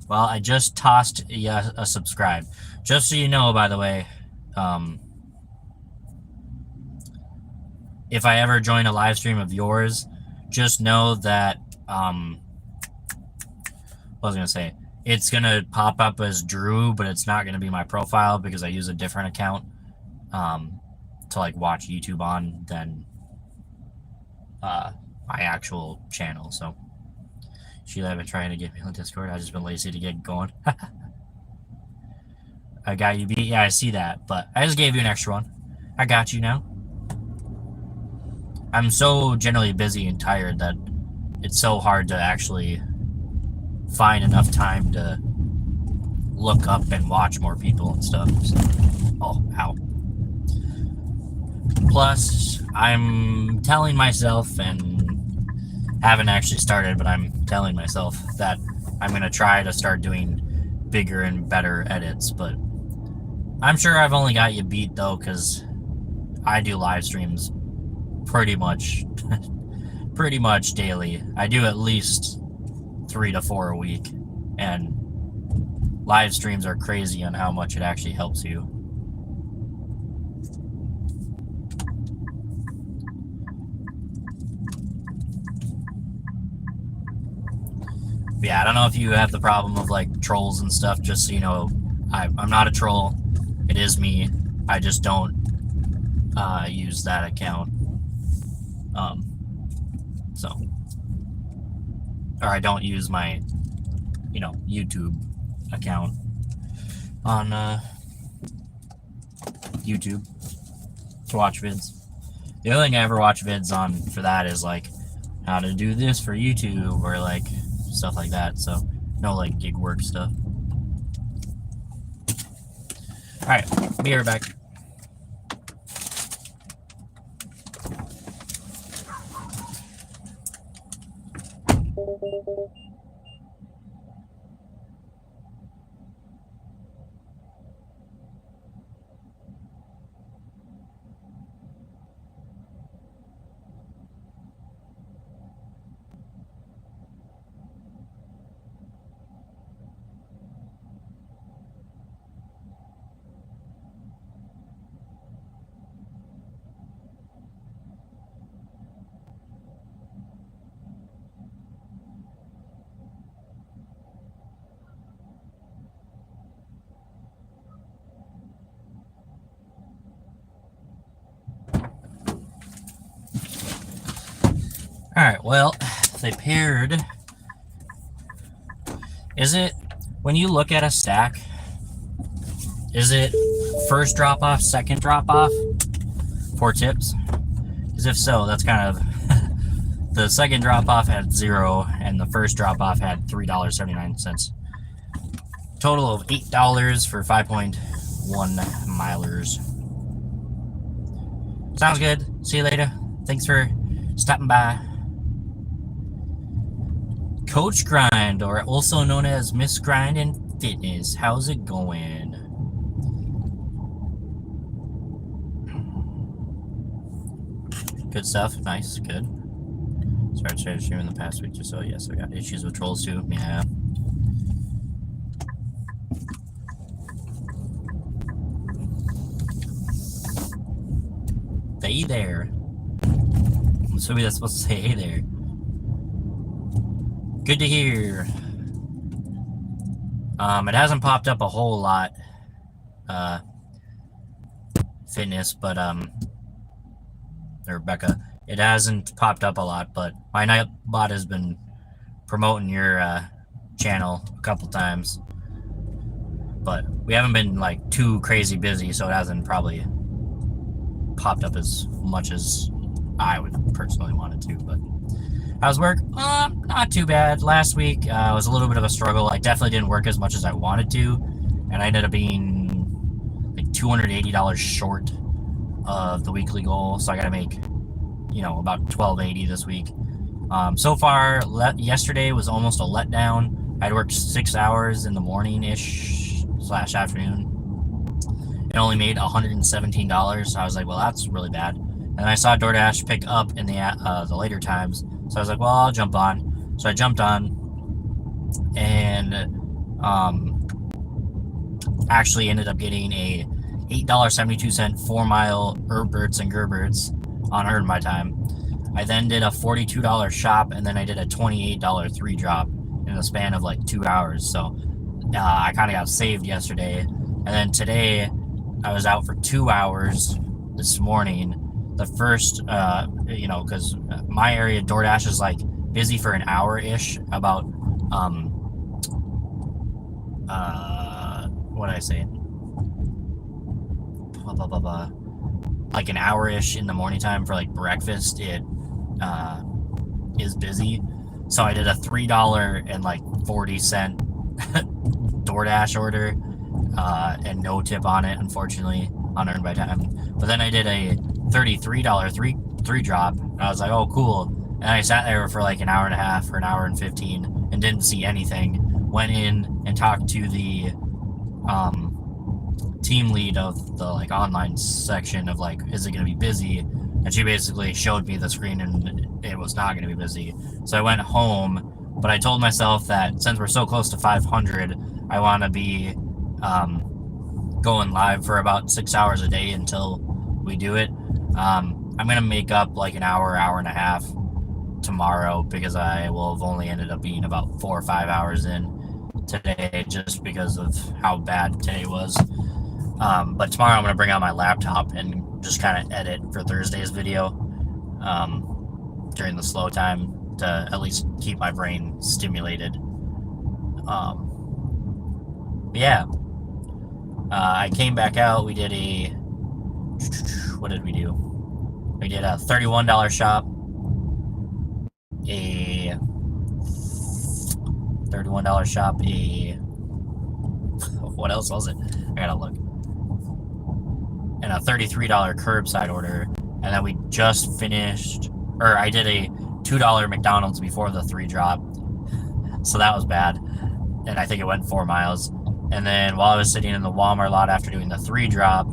Well, I just tossed a subscribe. Just so you know, by the way, if I ever join a live stream of yours, just know that, what was I going to say? It's going to pop up as Drew, but it's not going to be my profile because I use a different account to like watch YouTube on than my actual channel. So Sheila been trying to get me on Discord. I've just been lazy to get going. I got you beat. Yeah, I see that, but I just gave you an extra one. I got you now. I'm so generally busy and tired that it's so hard to actually find enough time to look up and watch more people and stuff. So, oh, ow. Plus, I'm telling myself, and haven't actually started, but I'm telling myself that I'm going to try to start doing bigger and better edits, but I'm sure I've only got you beat, though, because I do live streams pretty much daily. I do at least 3 to 4 a week, and live streams are crazy on how much it actually helps you. Yeah, I don't know if you have the problem of like trolls and stuff, just so you know, I'm not a troll. It is me. I just don't use that account. Or I don't use my, YouTube account on YouTube to watch vids. The only thing I ever watch vids on for that is like how to do this for YouTube or like stuff like that. So no like gig work stuff. All right, be right back. Alright, well, they paired. Is it, when you look at a stack, is it first drop off, second drop off for tips? Because if so, that's kind of, the second drop off had 0 and the first drop off had $3.79. Total of $8 for 5.1 milers. Sounds good. See you later. Thanks for stopping by. Coach Grind, or also known as Miss Grind in Fitness. How's it going? Good stuff. Nice. Good. Sorry, I started streaming the past week or so. Yes, I got issues with trolls too. Yeah. Hey there. I'm assuming that's supposed to say hey there. Good to hear. It hasn't popped up a whole lot, Fitness, but, Rebecca, it hasn't popped up a lot, but my Nightbot has been promoting your, channel a couple times, but we haven't been, like, too crazy busy, so it hasn't probably popped up as much as I would personally want it to, but how's work? Not too bad. Last week was a little bit of a struggle. I definitely didn't work as much as I wanted to, and I ended up being like $280 short of the weekly goal, so I gotta make, you know, about $12.80 this week. So far, yesterday was almost a letdown. I'd worked 6 hours in the morning-ish / afternoon. It only made $117, so I was like, well, that's really bad. And I saw DoorDash pick up in the later times, so I was like, well, I'll jump on. So I jumped on, and actually ended up getting a $8.72 4-mile Herberts and Gerberts on Earn My Time. I then did a $42 shop, and then I did a $28 3 drop in the span of like 2 hours. So I kind of got saved yesterday, and then today I was out for 2 hours this morning. The first, you know, because my area, DoorDash is like busy for an hour-ish, about, what did I say? Like an hour-ish in the morning time for like breakfast, it is busy. So I did a $3.40 DoorDash order, and no tip on it, unfortunately, on Earn My Time. But then I did a $33 three drop, and I was like, oh, cool. And I sat there for like an hour and a half or an hour and 15 and didn't see anything. Went in and talked to the team lead of the like online section of like, is it going to be busy? And she basically showed me the screen and it was not going to be busy. So I went home, but I told myself that since we're so close to 500, I want to be going live for about 6 hours a day until we do it. I'm going to make up like an hour and a half tomorrow, because I will have only ended up being about 4 or 5 hours in today, just because of how bad today was. But tomorrow I'm going to bring out my laptop and just kind of edit for Thursday's video during the slow time to at least keep my brain stimulated. Yeah. I came back out. We did a... What did we do? We did a $31 shop. A $31 shop. A... What else was it? I gotta look. And a $33 curbside order. And then we just finished... Or I did a $2 McDonald's before the 3 drop. So that was bad. And I think it went 4 miles. And then while I was sitting in the Walmart lot after doing the 3 drop,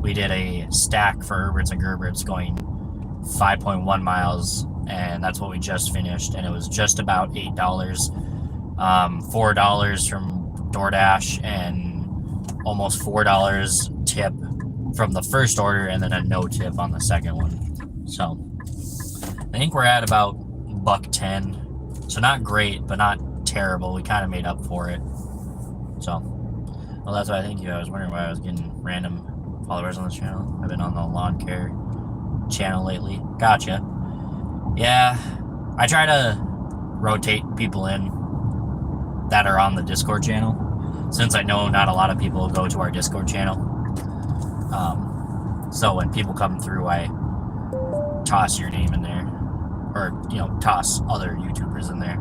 we did a stack for Herberts and Gerberts going 5.1 miles. And that's what we just finished. And it was just about $8. $4 from DoorDash and almost $4 tip from the first order, and then a no tip on the second one. So I think we're at about $110. So not great, but not terrible. We kind of made up for it. So, well, that's what I think. I was wondering why I was getting random followers on this channel. I've been on the lawn care channel lately. Gotcha. Yeah, I try to rotate people in that are on the Discord channel, since I know not a lot of people go to our Discord channel. So when people come through, I toss your name in there, or toss other YouTubers in there.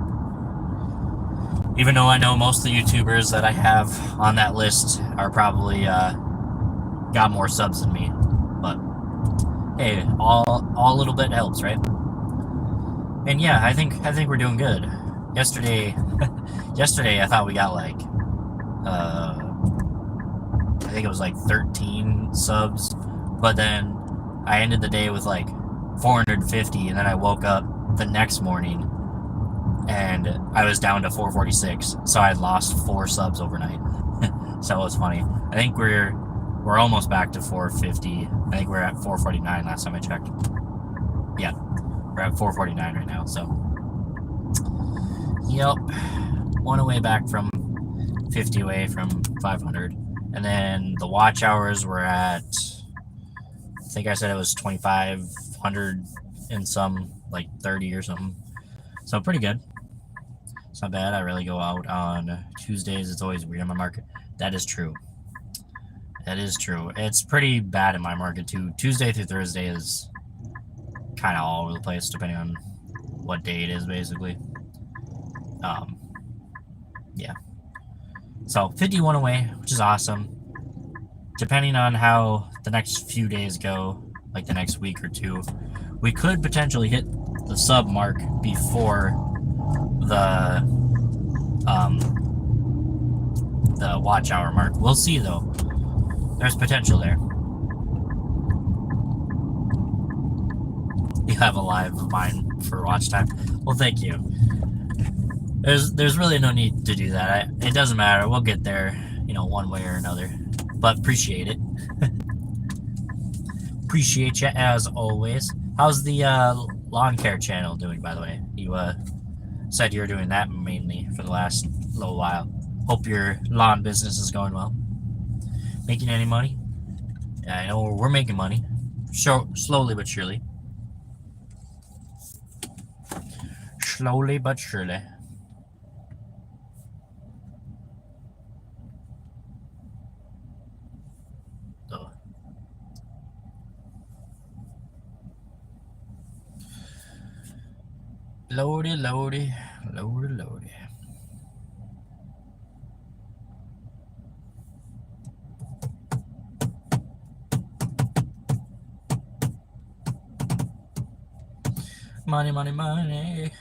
Even though I know most of the YouTubers that I have on that list are probably got more subs than me, but hey, all little bit helps, right? And yeah, I think we're doing good. Yesterday I thought we got like I think it was like 13 subs, but then I ended the day with like 450, and then I woke up the next morning and I was down to 446, so I had lost 4 subs overnight. So it was funny. I think we're almost back to 450. I think we're at 449 last time I checked. Yeah, we're at 449 right now. So yep, 1 away back from 50 away from 500. And then the watch hours were at, I think I said it was 2,500 and some, like 30 or something. So pretty good. It's not bad. I really go out on Tuesdays. It's always weird in my market. That is true. That is true. It's pretty bad in my market too. Tuesday through Thursday is kind of all over the place, depending on what day it is, basically. Yeah. So 51 away, which is awesome. Depending on how the next few days go, like the next week or two, we could potentially hit the sub mark before the watch hour mark. We'll see though. There's potential there. You have a live of mine for watch time. Well, thank you. There's really no need to do that. It doesn't matter. We'll get there, one way or another. But appreciate it. Appreciate you as always. How's the lawn care channel doing, by the way? You said you were doing that mainly for the last little while. Hope your lawn business is going well. Making any money? Yeah, I know we're making money. Slowly but surely. Slowly but surely. Loady. Money.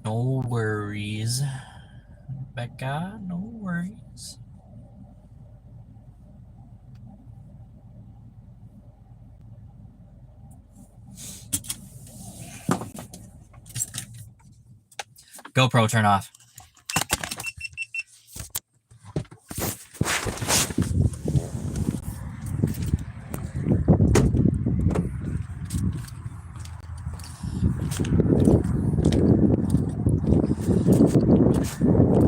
No worries, Becca. No worries. GoPro, turn off.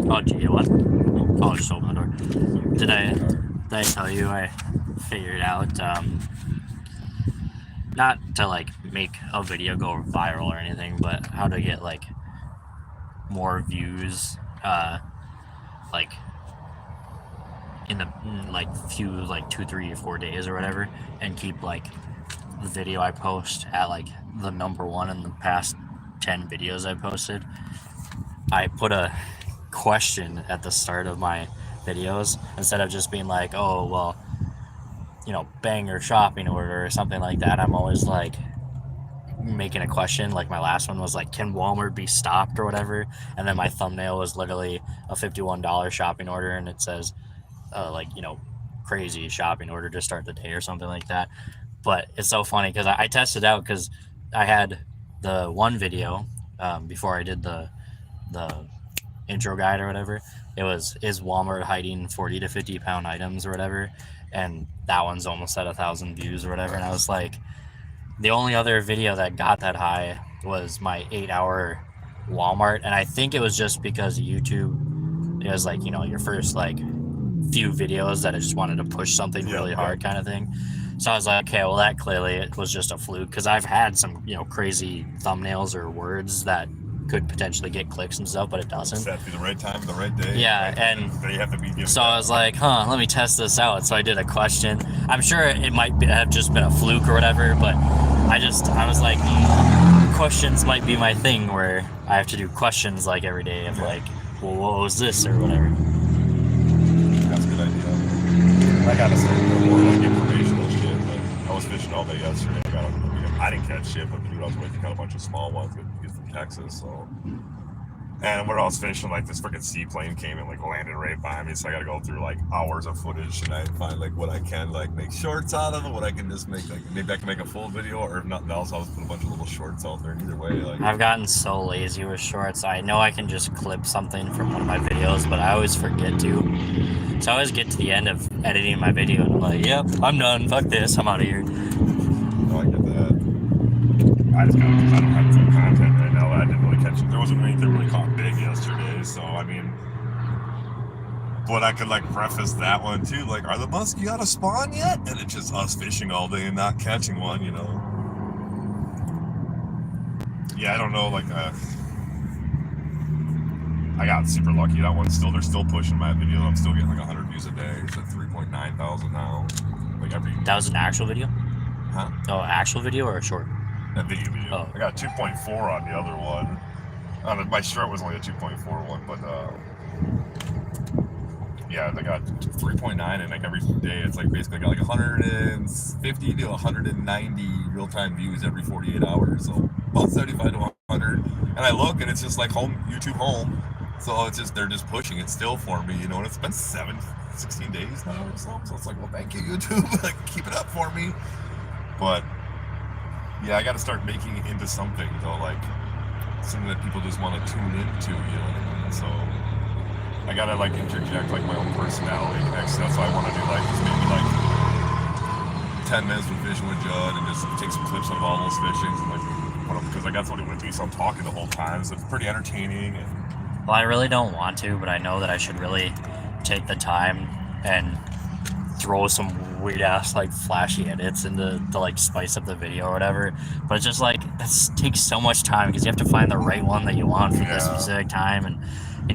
Oh, gee, what? Oh, I just opened the door. Did I tell you I figured out, not to, like, make a video go viral or anything, but how to get, like, more views, like in the like few like 2, 3, or 4 days or whatever, and keep like the video I post at like the number one in the past 10 videos I posted. I put a question at the start of my videos instead of just being like, oh well, you know, banger shopping order or something like that. I'm always like making a question. Like my last one was like, can Walmart be stopped or whatever, and then my thumbnail was literally a $51 shopping order, and it says like, you know, crazy shopping order to start the day or something like that. But it's so funny because I tested out, because I had the one video before I did the intro guide or whatever. It was, is Walmart hiding 40 to 50 pound items or whatever, and that one's almost at 1,000 views or whatever. And I was like, the only other video that got that high was my 8-hour Walmart, and I think it was just because YouTube, it was like, you know, your first like few videos that I just wanted to push something really hard kind of thing. So I was like, okay, well that clearly it was just a fluke, because I've had some, you know, crazy thumbnails or words that could potentially get clicks and stuff, but it doesn't. It's at the right time, the right day. Yeah, right, and they have to be given. So I was like, let me test this out. So I did a question. I'm sure it might have just been a fluke or whatever, but I was like, questions might be my thing, where I have to do questions like every day of like, well, what was this or whatever. That's a good idea. I gotta start doing more like informational shit. But I was fishing all day yesterday. I didn't catch shit, but the dude I was with caught a bunch of small ones. He's from Texas, so. And when I was fishing, like this freaking seaplane came and like landed right behind me, so I gotta go through like hours of footage tonight and find like what I can like make shorts out of it, what I can just make, like maybe I can make a full video, or if nothing else, I'll just put a bunch of little shorts out there. And either way, like I've gotten so lazy with shorts. I know I can just clip something from one of my videos, but I always forget to. So I always get to the end of editing my video and I'm like, yep, I'm done. Fuck this. I'm out of here. Oh, I get that. I just got, because I don't have full content right now. I didn't really catch it. There wasn't anything really caught big yesterday, so I mean, but I could like preface that one too, like, are the muskie out of spawn yet? And it's just us fishing all day and not catching one, you know. Yeah, I don't know, like I got super lucky. That one's still, they're still pushing my video. I'm still getting like 100 views a day. It's at 3.9 thousand now. Like every. That was an actual video? Huh? Oh, actual video or a short? A video. Oh. I got 2.4 on the other one. My short was only a 2.4 one, but yeah, they got 3.9, and like every day it's like basically got like 150 to 190 real-time views every 48 hours, so about 75 to 100. And I look and it's just like YouTube home, so it's just, they're just pushing it still for me, you know. And it's been 16 days now or so, so it's like, well, thank you, YouTube. Like, keep it up for me. But yeah, I got to start making it into something though, like something that people just want to tune into, you know what I mean? So I gotta like interject like my own personality next. That's why I want to do like just maybe like 10 minutes with Fishing with Judd and just take some clips of all those fishings and like put them, because like that's what it would be. So I'm talking the whole time, so it's pretty entertaining. And well, I really don't want to, but I know that I should really take the time and throw some weird ass like flashy edits into to like spice up the video or whatever. But it's just like, that takes so much time, because you have to find the right one that you want for this specific time. And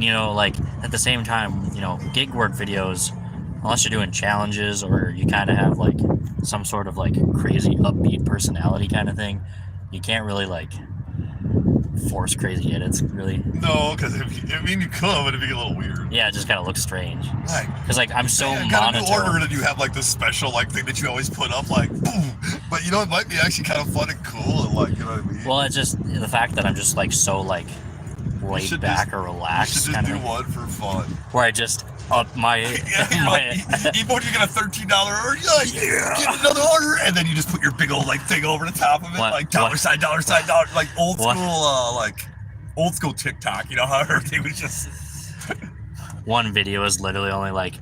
you know, like at the same time, you know, gig work videos, unless you're doing challenges or you kind of have like some sort of like crazy upbeat personality kind of thing, you can't really like force crazy edits, really. no, because you could, but it'd be a little weird. Yeah, it just kind of looks strange. Right. Because like I'm so got a new order, monotone. and you have like this special like thing that you always put up, like boom. But you know, it might be actually kind of fun and cool, and like, you know what I mean. Well, it's just the fact that I'm just like so like laid back or You relaxed, should just kind do of, one for fun. where I just up my Even when you get a $13 order, you're like, get another order, and then you just put your big old like thing over the top of it, What? like dollar sign, like old What? school, like old school TikTok. You know how everything was just. one video is literally only like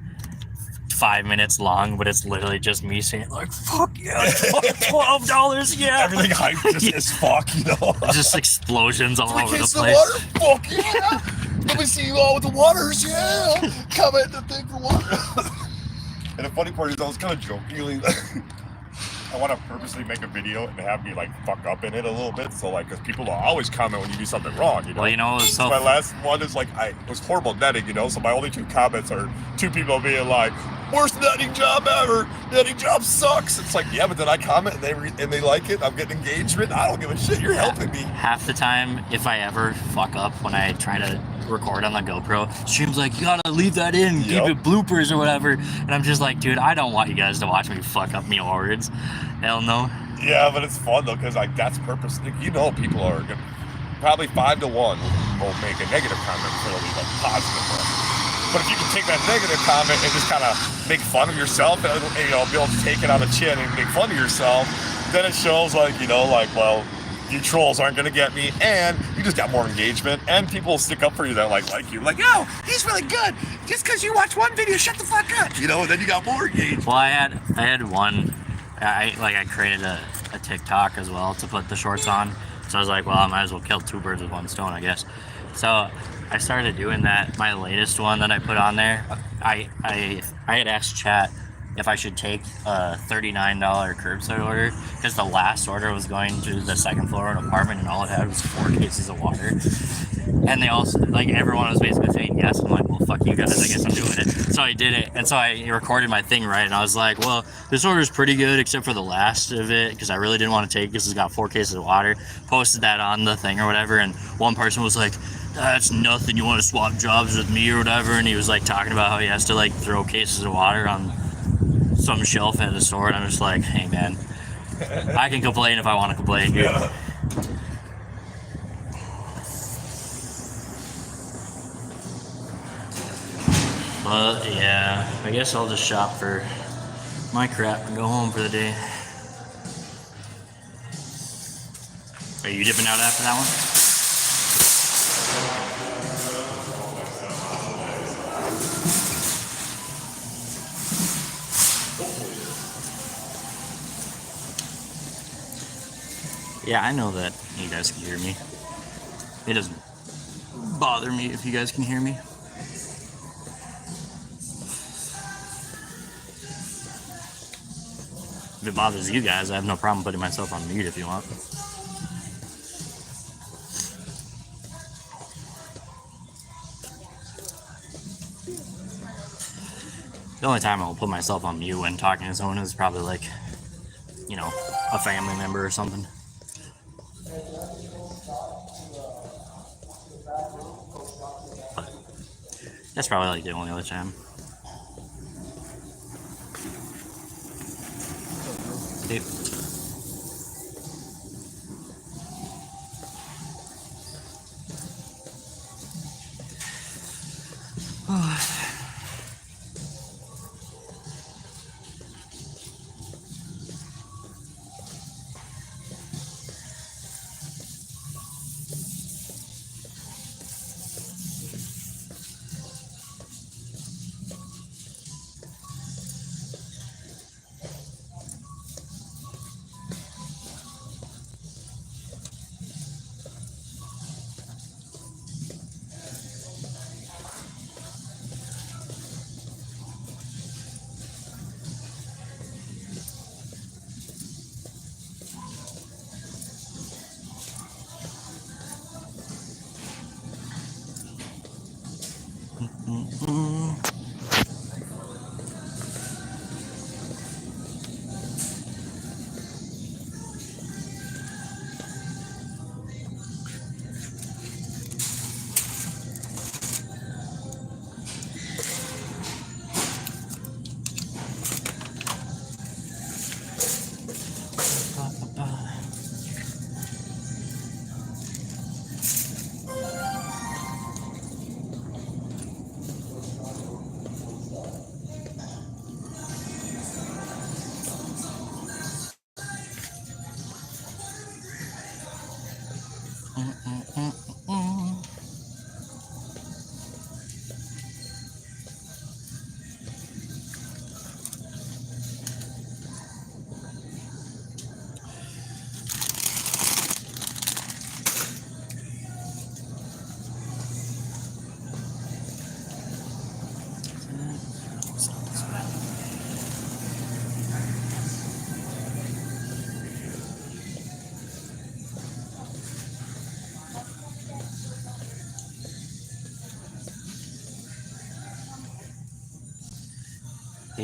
5 minutes long, but it's literally just me saying like, fuck yeah, $12, yeah. Everything hyped just as fuck, you know. Just explosions all over the Kids place. the water, fuck yeah. Let me see you all with the waters, yeah. Comment the thing for water. And the funny part is, I was kind of jokingly, I I want to purposely make a video and have me like fuck up in it a little bit. So like, because people will always comment when you do something wrong. You know? Well, you know, so My last one is like, it was horrible netting, you know. So my only 2 comments are 2 people being like, "Worst netting job ever. Netting job sucks." It's like, yeah, but then I comment and they like it. I'm getting engagement. I don't give a shit. You're helping me. half the time, if I ever fuck up when I try to record on the GoPro, stream's like, you gotta leave that in, keep Yep. it bloopers or whatever. And I'm just like, dude, I don't want you guys to watch me fuck up me words. Hell no. Yeah, but it's fun though, because like that's purpose. You know, people are gonna, probably 5 to 1 will make a negative comment before they'll leave a positive one. But if you can take that negative comment and just kind of make fun of yourself, and you know, be able to take it on the chin and make fun of yourself, then it shows like, you know, like, well, you trolls aren't gonna get me, and you just got more engagement, and people will stick up for you that like you, like, yo, he's really good. Just because you watch one video, shut the fuck up, you know. And then you got more engagement. Well, I had one, I created a TikTok as well to put the shorts on. So I was like, well, I might as well kill 2 birds with 1 stone, I guess. So I started doing that. My latest one that I put on there, I had asked chat if I should take a $39 curbside order, because the last order was going to the 2nd floor of an apartment and all it had was 4 cases of water. And they also, like, everyone was basically saying yes. I'm like, well, fuck you guys, I guess I'm doing it. So I did it, and so I recorded my thing right, and I was like, well, this order's pretty good except for the last of it, because I really didn't want to take it because it's got 4 cases of water. Posted that on the thing or whatever, and one person was like, that's nothing, you want to swap jobs with me or whatever, and he was like talking about how he has to like throw cases of water on some shelf at the store, and I'm just like, hey man, I can complain if I want to complain, dude. Yeah. But yeah, I guess I'll just shop for my crap and go home for the day. Are you dipping out after that one? Yeah, I know that you guys can hear me. It doesn't bother me if you guys can hear me. If it bothers you guys, I have no problem putting myself on mute if you want. The only time I'll put myself on mute when talking to someone is probably like, you know, a family member or something. But that's probably like the only other time. Dude.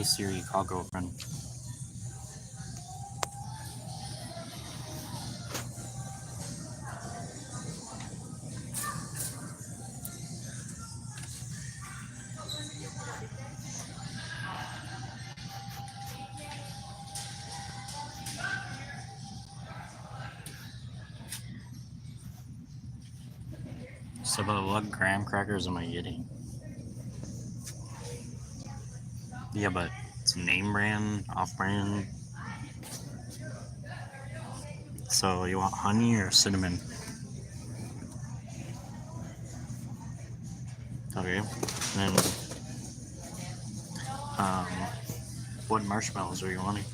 Hey Siri, call girlfriend. So, but what graham crackers am I getting? Yeah, but it's name brand, off brand. So you want honey or cinnamon? Okay. Then, um, what marshmallows are you wanting?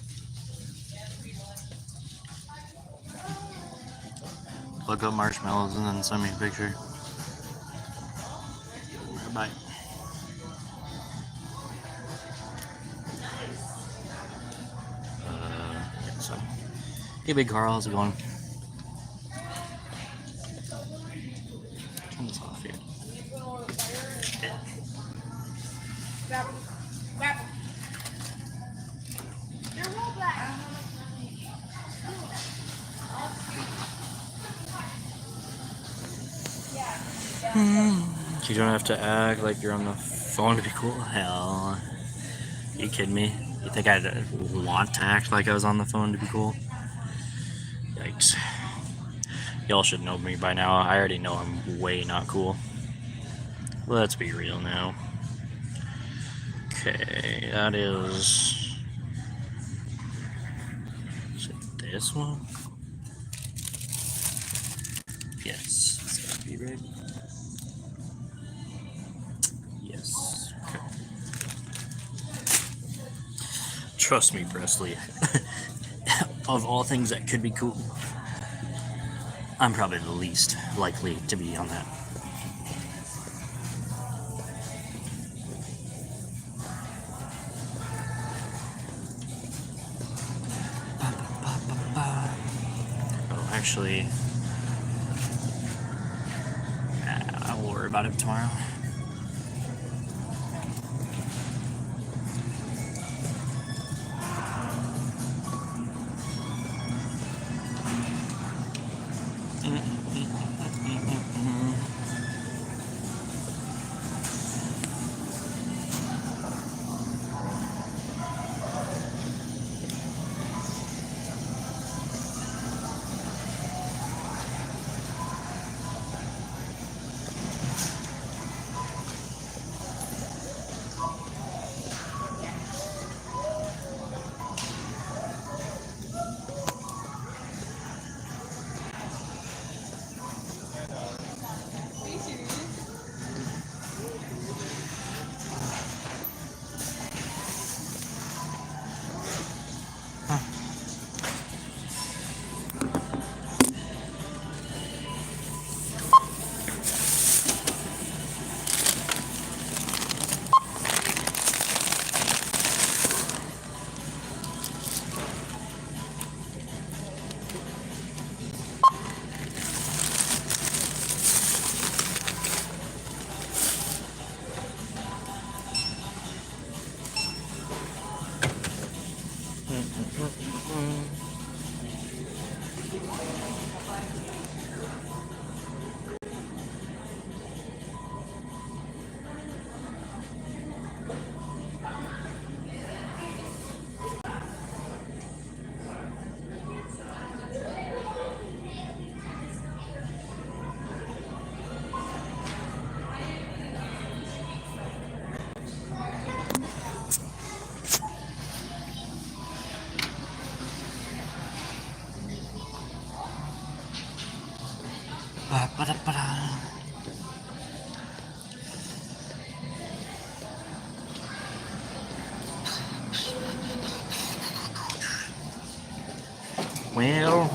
Look up marshmallows and then send me a picture. Bye. So, hey, Big Carl, how's it going? Turn this off here. Grab him. Grab him. They're all black. You don't have to act like you're on the phone to be cool. Hell, are you kidding me? You think I'd want to act like I was on the phone to be cool? Yikes. Y'all should know me by now. I already know I'm way not cool. Let's be real now. Okay, that is it this one? Yes, it's gotta be right. Yes. Okay. Trust me, Presley. Of all things that could be cool, I'm probably the least likely to be on that. Oh, actually, I will worry about it tomorrow. Well.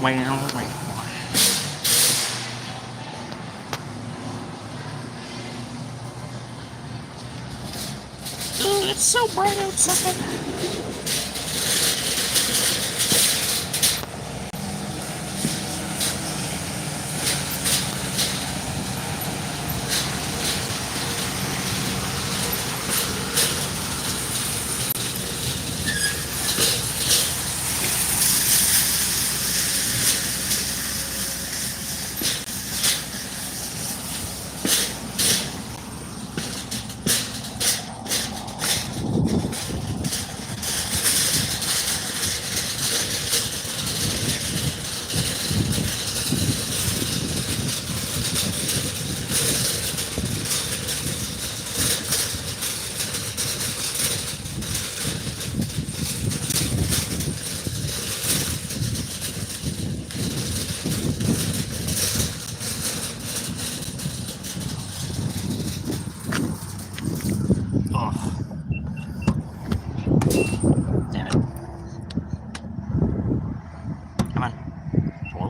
Ugh, it's so bright outside. Damn it. Come on. Hello?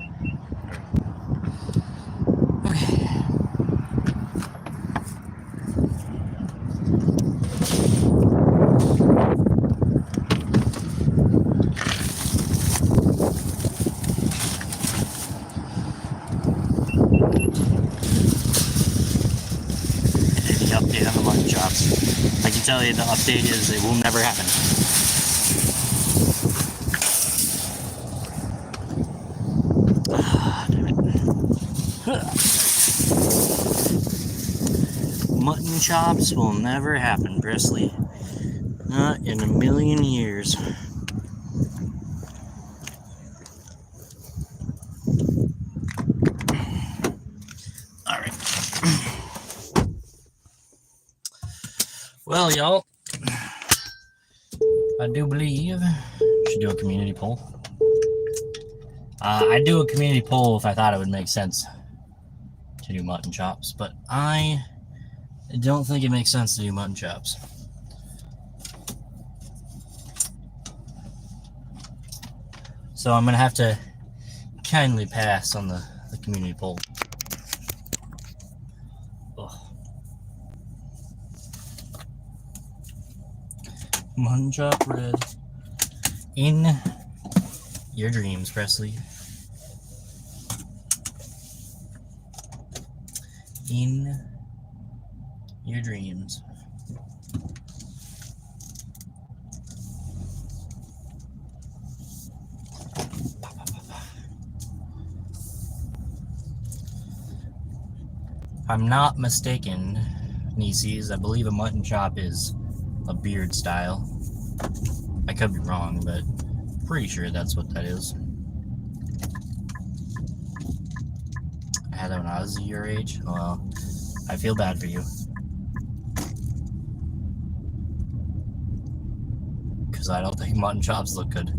Okay. The update on the mutton chops. I can tell you the update is it will never happen. Mutton chops will never happen, Presley. Not in a million years. Alright. Well, y'all, I do believe I should do a community poll. I'd do a community poll if I thought it would make sense to do mutton chops, but I don't think it makes sense to do mutton chops. So I'm going to have to kindly pass on the community poll. Ugh. Mutton chop red. In your dreams, Presley. In your dreams. If I'm not mistaken, Nieces, I believe a mutton chop is a beard style. I could be wrong, but pretty sure that's what that is. I had that when I was your age. Well, I feel bad for you. Because I don't think mutton chops look good.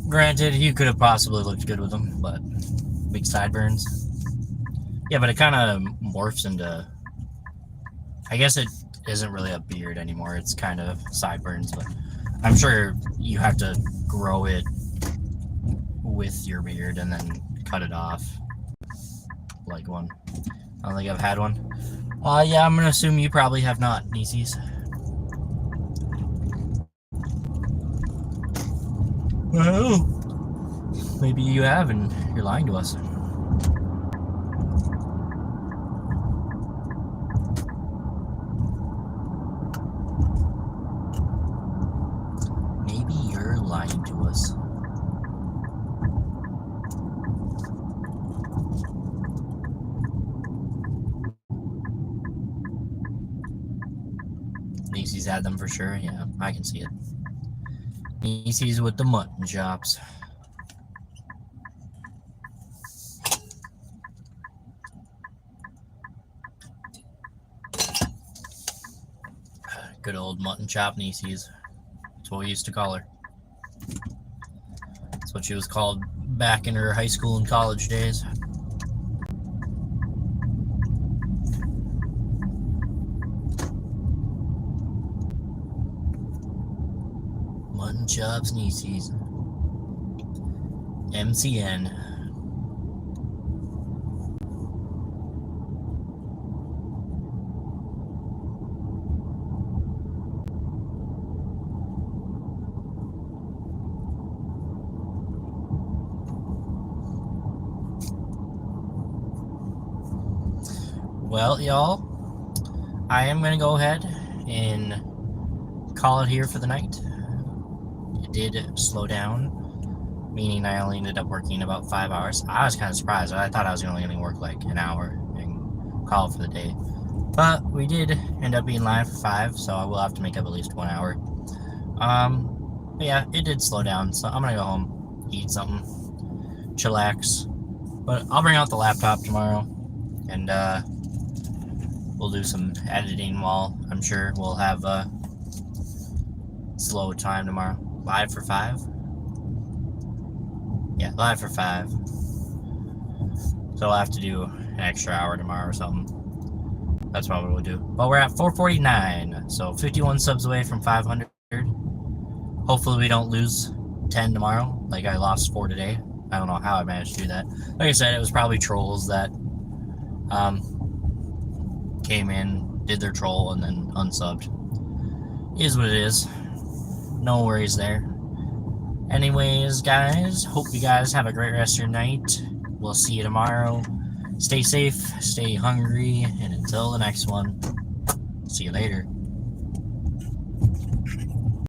Granted, you could have possibly looked good with them, but big sideburns. Yeah, but it kind of morphs into... I guess it isn't really a beard anymore. It's kind of sideburns, but I'm sure you have to grow it with your beard and then cut it off like one. I don't think I've had one. Yeah, I'm going to assume you probably have not, Nieces. Well, maybe you have and you're lying to us. Maybe you're lying to us. Nieces had them for sure. Yeah, I can see it. Nieces with the mutton chops. Good old mutton chop Nieces. That's what we used to call her. That's what she was called back in her high school and college days. Mutton chops Nieces. MCN. Well, y'all, I am going to go ahead and call it here for the night. It did slow down, meaning I only ended up working about 5 hours. I was kind of surprised. I thought I was only going to work like an hour and call it for the day. But we did end up being live for 5, so I will have to make up at least 1 hour. But yeah, it did slow down, so I'm going to go home, eat something, chillax. But I'll bring out the laptop tomorrow, and we'll do some editing while I'm sure we'll have a slow time tomorrow. Live for 5? Yeah, live for 5. So I'll have to do an extra hour tomorrow or something. That's probably what we'll do. Well, we're at 449, so 51 subs away from 500. Hopefully we don't lose 10 tomorrow, like I lost 4 today. I don't know how I managed to do that. Like I said, it was probably trolls that came in, did their troll, and then unsubbed. Is what it is. No worries there. Anyways, guys, hope you guys have a great rest of your night. We'll see you tomorrow. Stay safe, stay hungry, and until the next one, see you later.